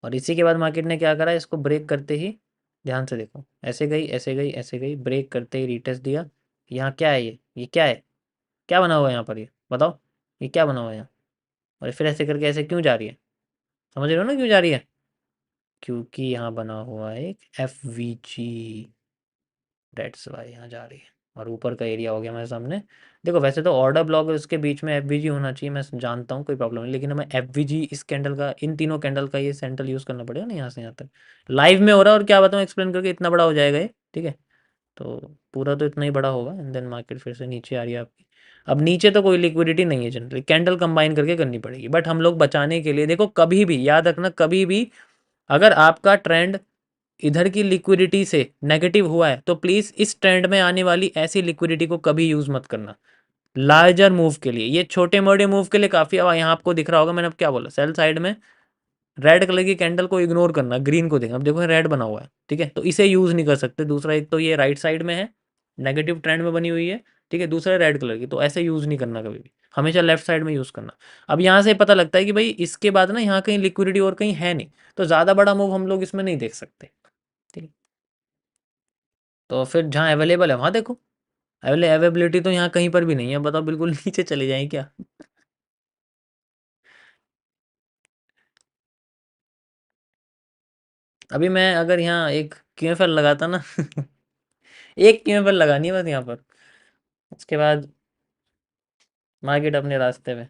और इसी के बाद मार्केट ने क्या करा, इसको ब्रेक करते ही ध्यान से देखो ऐसे गई ऐसे गई ऐसे गई, ब्रेक करते ही रिटेस्ट दिया। यहाँ क्या है, ये क्या है, क्या बना हुआ है यहाँ पर, ये बताओ ये क्या बना हुआ है यहाँ, और फिर ऐसे करके ऐसे क्यों जा रही है, समझ रहे हो ना क्यों जा रही है, क्योंकि यहाँ बना हुआ है एक F we ji, that's why यहाँ जा रही है। और ऊपर का एरिया हो गया हमारे सामने, देखो वैसे तो ऑर्डर ब्लॉक उसके बीच में एफ वी जी होना चाहिए, मैं जानता हूँ कोई प्रॉब्लम नहीं, लेकिन हमें एफ वी जी इस कैंडल का, इन तीनों कैंडल का ये सेंट्रल यूज़ करना पड़ेगा ना, यहाँ से यहाँ तक लाइव में हो रहा है, और क्या बताऊँ एक्सप्लेन करके, इतना बड़ा हो जाएगा ये, ठीक है? तो पूरा तो इतना ही बड़ा होगा एंड देन मार्केट फिर से नीचे आ रही है आपकी। अब नीचे तो कोई लिक्विडिटी नहीं है जनरली, कैंडल कंबाइन करके करनी पड़ेगी, बट हम लोग बचाने के लिए देखो कभी भी याद रखना, कभी भी अगर आपका ट्रेंड इधर की लिक्विडिटी से नेगेटिव हुआ है तो प्लीज़ इस ट्रेंड में आने वाली ऐसी लिक्विडिटी को कभी यूज़ मत करना लार्जर मूव के लिए, ये छोटे मोटे मूव के लिए काफ़ी। अब यहाँ आपको दिख रहा होगा मैंने अब क्या बोला, सेल साइड में रेड कलर की कैंडल को इग्नोर करना, ग्रीन को देखना, अब देखो रेड बना हुआ है, ठीक है? तो इसे यूज़ नहीं कर सकते। दूसरा एक तो ये राइट साइड में है, नेगेटिव ट्रेंड में बनी हुई है, ठीक है? दूसरा रेड कलर की, तो ऐसे यूज़ नहीं करना कभी भी, हमेशा लेफ्ट साइड में यूज़ करना। अब यहाँ से पता लगता है कि भाई इसके बाद ना यहाँ कहीं लिक्विडिटी और कहीं है नहीं, तो ज़्यादा बड़ा मूव हम लोग इसमें नहीं देख सकते, ठीक है? तो फिर जहाँ अवेलेबल है वहाँ देखो, अवेलेबिलिटी तो यहाँ कहीं पर भी नहीं है, बताओ बिल्कुल नीचे चले जाएँ क्या? अभी मैं अगर यहाँ एक क्यूएफएल लगाता ना एक क्यूएफएल लगानी है बस यहाँ पर, उसके बाद मार्केट अपने रास्ते में।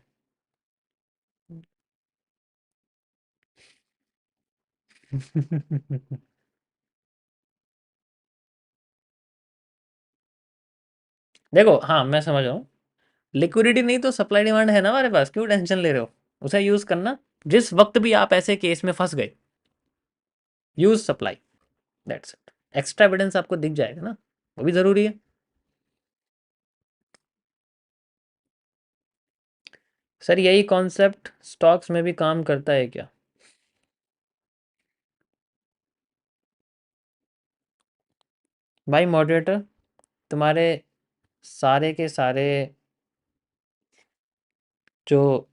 देखो हाँ मैं समझ रहा हूँ, लिक्विडिटी नहीं तो सप्लाई डिमांड है ना हमारे पास, क्यों टेंशन ले रहे हो, उसे यूज़ करना। जिस वक्त भी आप ऐसे केस में फंस गए, use supply, that's it. Extra evidence आपको दिख जाएगा ना, वो भी ज़रूरी है। सर यही कॉन्सेप्ट स्टॉक्स में भी काम करता है क्या? भाई मॉडरेटर, तुम्हारे सारे के सारे जो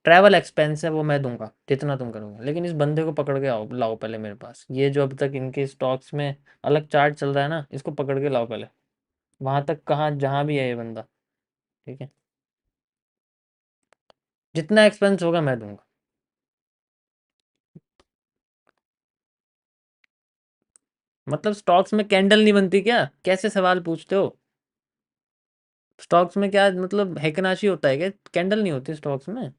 ट्रैवल एक्सपेंस है वो मैं दूंगा जितना तुम करोगे, लेकिन इस बंदे को पकड़ के आओ, लाओ पहले मेरे पास, ये जो अब तक इनके स्टॉक्स में अलग चार्ट चल रहा है ना, इसको पकड़ के लाओ पहले, वहां तक कहाँ जहाँ भी है ये बंदा, ठीक है? जितना एक्सपेंस होगा मैं दूंगा। मतलब स्टॉक्स में कैंडल नहीं बनती क्या, कैसे सवाल पूछते हो? स्टॉक्स में क्या मतलब हैकनाशी होता है क्या, कैंडल नहीं होती स्टॉक्स में?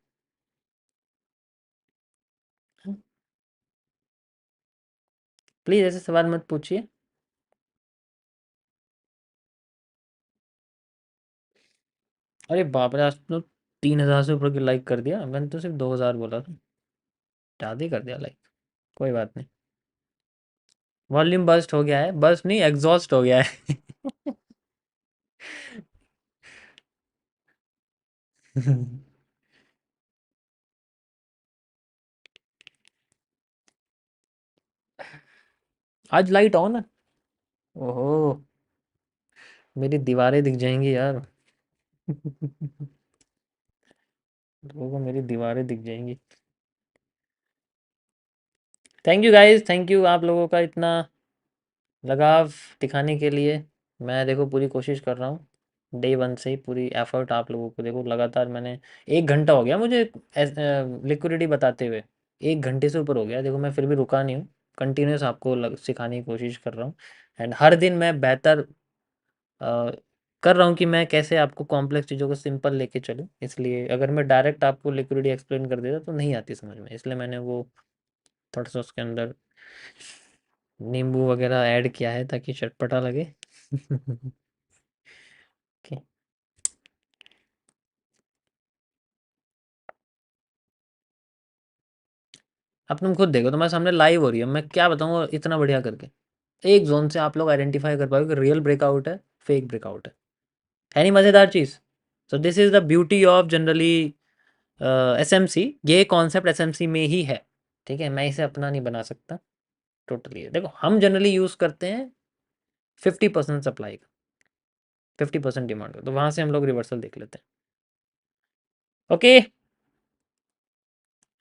प्लीज़ ऐसे सवाल मत पूछिए। अरे बाप रे, आज तो 3000 से ऊपर की लाइक कर दिया, मैंने तो सिर्फ 2000 बोला था। ज़्यादा ही कर दिया लाइक। कोई बात नहीं। वॉल्यूम बर्स्ट हो गया है, बर्स्ट नहीं एग्जॉस्ट हो गया है। आज लाइट ऑन है। ओहो, मेरी दीवारें दिख जाएंगी यार। लोगों को मेरी दीवारें दिख जाएंगी। Thank you guys, thank you आप लोगों का इतना लगाव दिखाने के लिए। मैं देखो पूरी कोशिश कर रहा हूँ, डे वन से ही पूरी एफर्ट आप लोगों को, देखो लगातार मैंने 1 घंटा हो गया मुझे लिक्विडिटी बताते हुए। 1 घंटे से ऊपर हो गया, देखो मैं फिर भी रुका नहीं हूँ। कंटिन्यूस आपको सिखाने की कोशिश कर रहा हूँ। एंड हर दिन मैं बेहतर कर रहा हूँ कि मैं कैसे आपको कॉम्प्लेक्स चीज़ों को सिंपल लेके चलूँ। इसलिए अगर मैं डायरेक्ट आपको लिक्विडिटी एक्सप्लेन कर देता तो नहीं आती समझ में, इसलिए मैंने वो थोड़ा सा उसके अंदर नींबू वगैरह ऐड किया है ताकि चटपटा लगे। ओके। अब तुम खुद देखो, तुम्हारे सामने लाइव हो रही है, मैं क्या बताऊँ इतना बढ़िया करके। एक जोन से आप लोग आइडेंटिफाई कर पाओगे कि रियल ब्रेकआउट है, फेक ब्रेकआउट है नहीं मज़ेदार चीज़। So this is the beauty of generally SMC. ये कॉन्सेप्ट एसएमसी में ही है। ठीक है, मैं इसे अपना नहीं बना सकता। टोटली है, देखो हम जनरली यूज़ करते हैं 50% सप्लाई का, 50% डिमांड का, तो वहाँ से हम लोग रिवर्सल देख लेते हैं। ओके।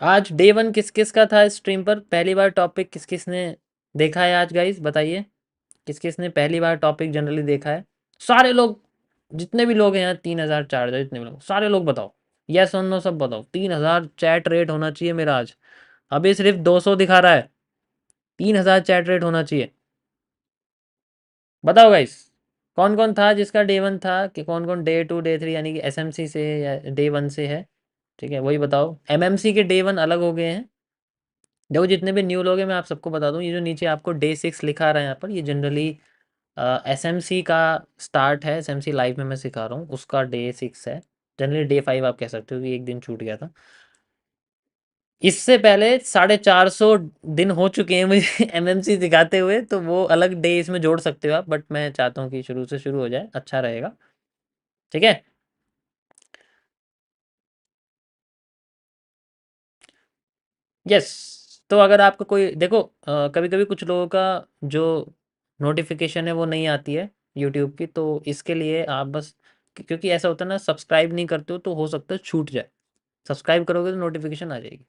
आज डे वन किस किस का था स्ट्रीम पर, पहली बार टॉपिक किस किस ने देखा है आज गाइस बताइए। किस किस ने पहली बार टॉपिक जनरली देखा है। सारे लोग, जितने भी लोग हैं यहाँ 3000 4000 जितने भी लोग, सारे लोग बताओ। यस और नो सब बताओ। 3000 चैट रेट होना चाहिए मेरा आज। अभी सिर्फ 200 दिखा रहा है। 3000 चैट रेट होना चाहिए। बताओ गाइस, कौन कौन था जिसका डे वन था, कि कौन कौन डे टू डे थ्री यानी कि एसएमसी से या डे वन से है। ठीक है वही बताओ। एमएमसी के डे वन अलग हो गए हैं। देखो जितने भी न्यू लोग हैं मैं आप सबको बता दूं, ये जो नीचे आपको डे 6 लिखा रहा है यहाँ पर, ये जनरली एसएमसी का स्टार्ट है। एसएमसी लाइव में मैं सिखा रहा हूँ, उसका डे 6 है। जनरली डे 5 आप कह सकते हो कि एक दिन छूट गया था। इससे पहले 450 दिन हो चुके हैं मुझे एमएमसी दिखाते हुए, तो वो अलग डे इसमें जोड़ सकते हो आप, बट मैं चाहता हूँ कि शुरू से शुरू हो जाए, अच्छा रहेगा। ठीक है। यस। तो अगर आपको कोई देखो, कभी कभी कुछ लोगों का जो नोटिफिकेशन है वो नहीं आती है यूट्यूब की, तो इसके लिए आप बस, क्योंकि ऐसा होता है ना, सब्सक्राइब नहीं करते हो तो हो सकता है छूट जाए। सब्सक्राइब करोगे तो नोटिफिकेशन आ जाएगी।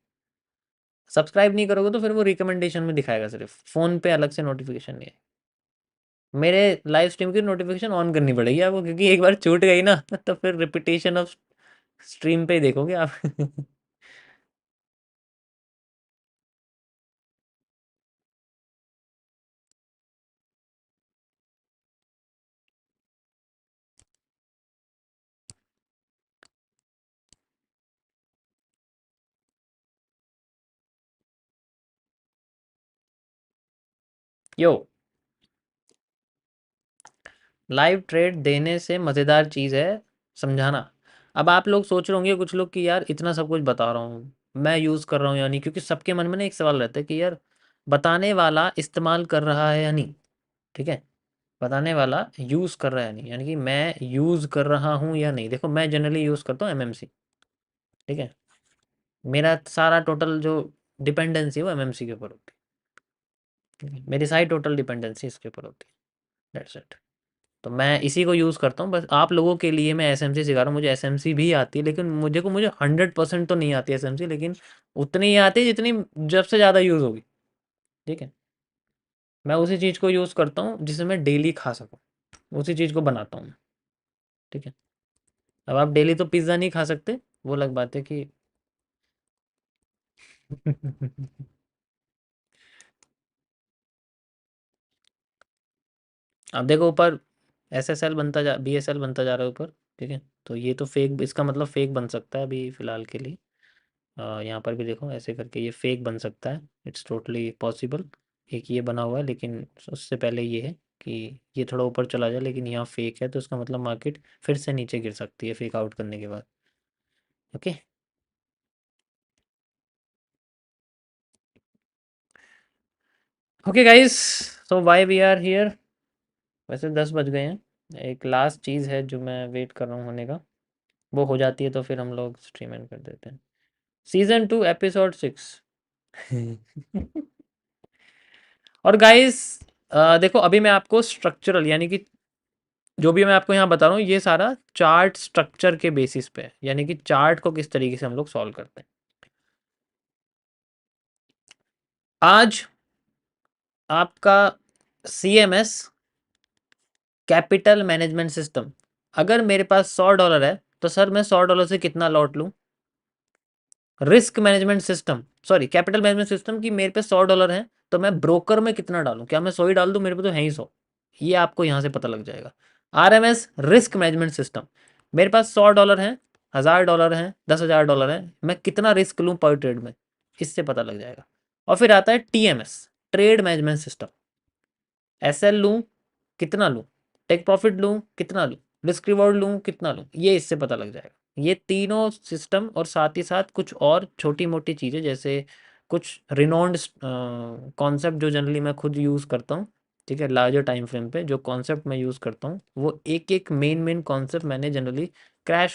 सब्सक्राइब नहीं करोगे तो फिर वो रिकमेंडेशन में दिखाएगा, सिर्फ फ़ोन पे अलग से नोटिफिकेशन नहीं है। मेरे लाइव स्ट्रीम की नोटिफिकेशन ऑन करनी पड़ेगी आपको, क्योंकि एक बार छूट गई ना तो फिर रिपीटेशन ऑफ स्ट्रीम पे ही देखोगे आप। यो, लाइव ट्रेड देने से मज़ेदार चीज़ है समझाना। अब आप लोग सोच रहे होंगे कुछ लोग कि यार इतना सब कुछ बता रहा हूँ, मैं यूज़ कर रहा हूँ या नहीं, क्योंकि सबके मन में ना एक सवाल रहता है कि यार बताने वाला इस्तेमाल कर रहा है या नहीं। ठीक है, बताने वाला यूज़ कर रहा है या नहीं, यानी कि मैं यूज़ कर रहा हूँ या नहीं। देखो मैं जनरली यूज़ करता हूँ एमएमसी। ठीक है, मेरा सारा टोटल जो डिपेंडेंसी है वो एमएमसी के ऊपर होती है। ठीक है? मेरी सारी टोटल डिपेंडेंसी इसके ऊपर होती है। That's it. तो मैं इसी को यूज़ करता हूँ, बस आप लोगों के लिए मैं एसएमसी सिखा रहा हूँ। मुझे एसएमसी भी आती है, लेकिन मुझे 100% तो नहीं आती एसएमसी, लेकिन उतनी ही आती है जितनी जब से ज़्यादा यूज़ होगी। ठीक है, मैं उसी चीज़ को यूज़ करता हूँ जिसे मैं डेली खा सकूँ, उसी चीज़ को बनाता हूँ मैं। ठीक है, अब आप डेली तो पिज़्ज़ा नहीं खा सकते, वो अलग बात है कि अब देखो ऊपर एसएसएल बनता जा, बीएसएल बनता जा रहा है ऊपर। ठीक है, तो ये तो फेक, इसका मतलब फेक बन सकता है अभी फ़िलहाल के लिए। यहाँ पर भी देखो ऐसे करके ये फेक बन सकता है, इट्स टोटली पॉसिबल। एक ये बना हुआ है, लेकिन उससे पहले ये है कि ये थोड़ा ऊपर चला जाए, लेकिन यहाँ फेक है, तो इसका मतलब मार्केट फिर से नीचे गिर सकती है फेक आउट करने के बाद। Okay, okay guys, so why we are here. वैसे 10 बज गए हैं। एक लास्ट चीज़ है जो मैं वेट कर रहा हूँ होने का, वो हो जाती है तो फिर हम लोग स्ट्रीम एंड कर देते हैं। Season 2 episode 6। और गाइस, देखो अभी मैं आपको स्ट्रक्चरल, यानी कि जो भी मैं आपको यहाँ बता रहा हूँ ये सारा चार्ट स्ट्रक्चर के बेसिस पे है, यानी कि चार्ट को किस तरीके से हम लोग सॉल्व करते हैं। आज आपका CMS, कैपिटल मैनेजमेंट सिस्टम, अगर मेरे पास $100 है तो सर मैं $100 से कितना लॉट लूँ। Risk management system, sorry capital management system, की मेरे पे $100 है तो मैं ब्रोकर में कितना डालूं, क्या मैं 100 ही डाल दूं, मेरे पे तो है ही 100। ये आपको यहाँ से पता लग जाएगा। RMS, रिस्क मैनेजमेंट सिस्टम, मेरे पास $100 है, $1000 है, $10,000 है, मैं कितना रिस्क लूँ पर ट्रेड में, इससे पता लग जाएगा। और फिर आता है TMS, trade management system, SL लूँ कितना लूँ, टेक प्रॉफिट लूँ कितना लूँ, रिस्क रिवॉर्ड लूँ कितना लूँ, ये इससे पता लग जाएगा। ये तीनों सिस्टम और साथ ही साथ कुछ और छोटी मोटी चीज़ें, जैसे कुछ रिनोन्ड कॉन्सेप्ट जो जनरली मैं खुद यूज़ करता हूँ, ठीक है, लार्जर टाइम फ्रेम पे जो कॉन्सेप्ट मैं यूज़ करता हूँ, वो एक एक मेन मेन कॉन्सेप्ट मैंने जनरली क्रैश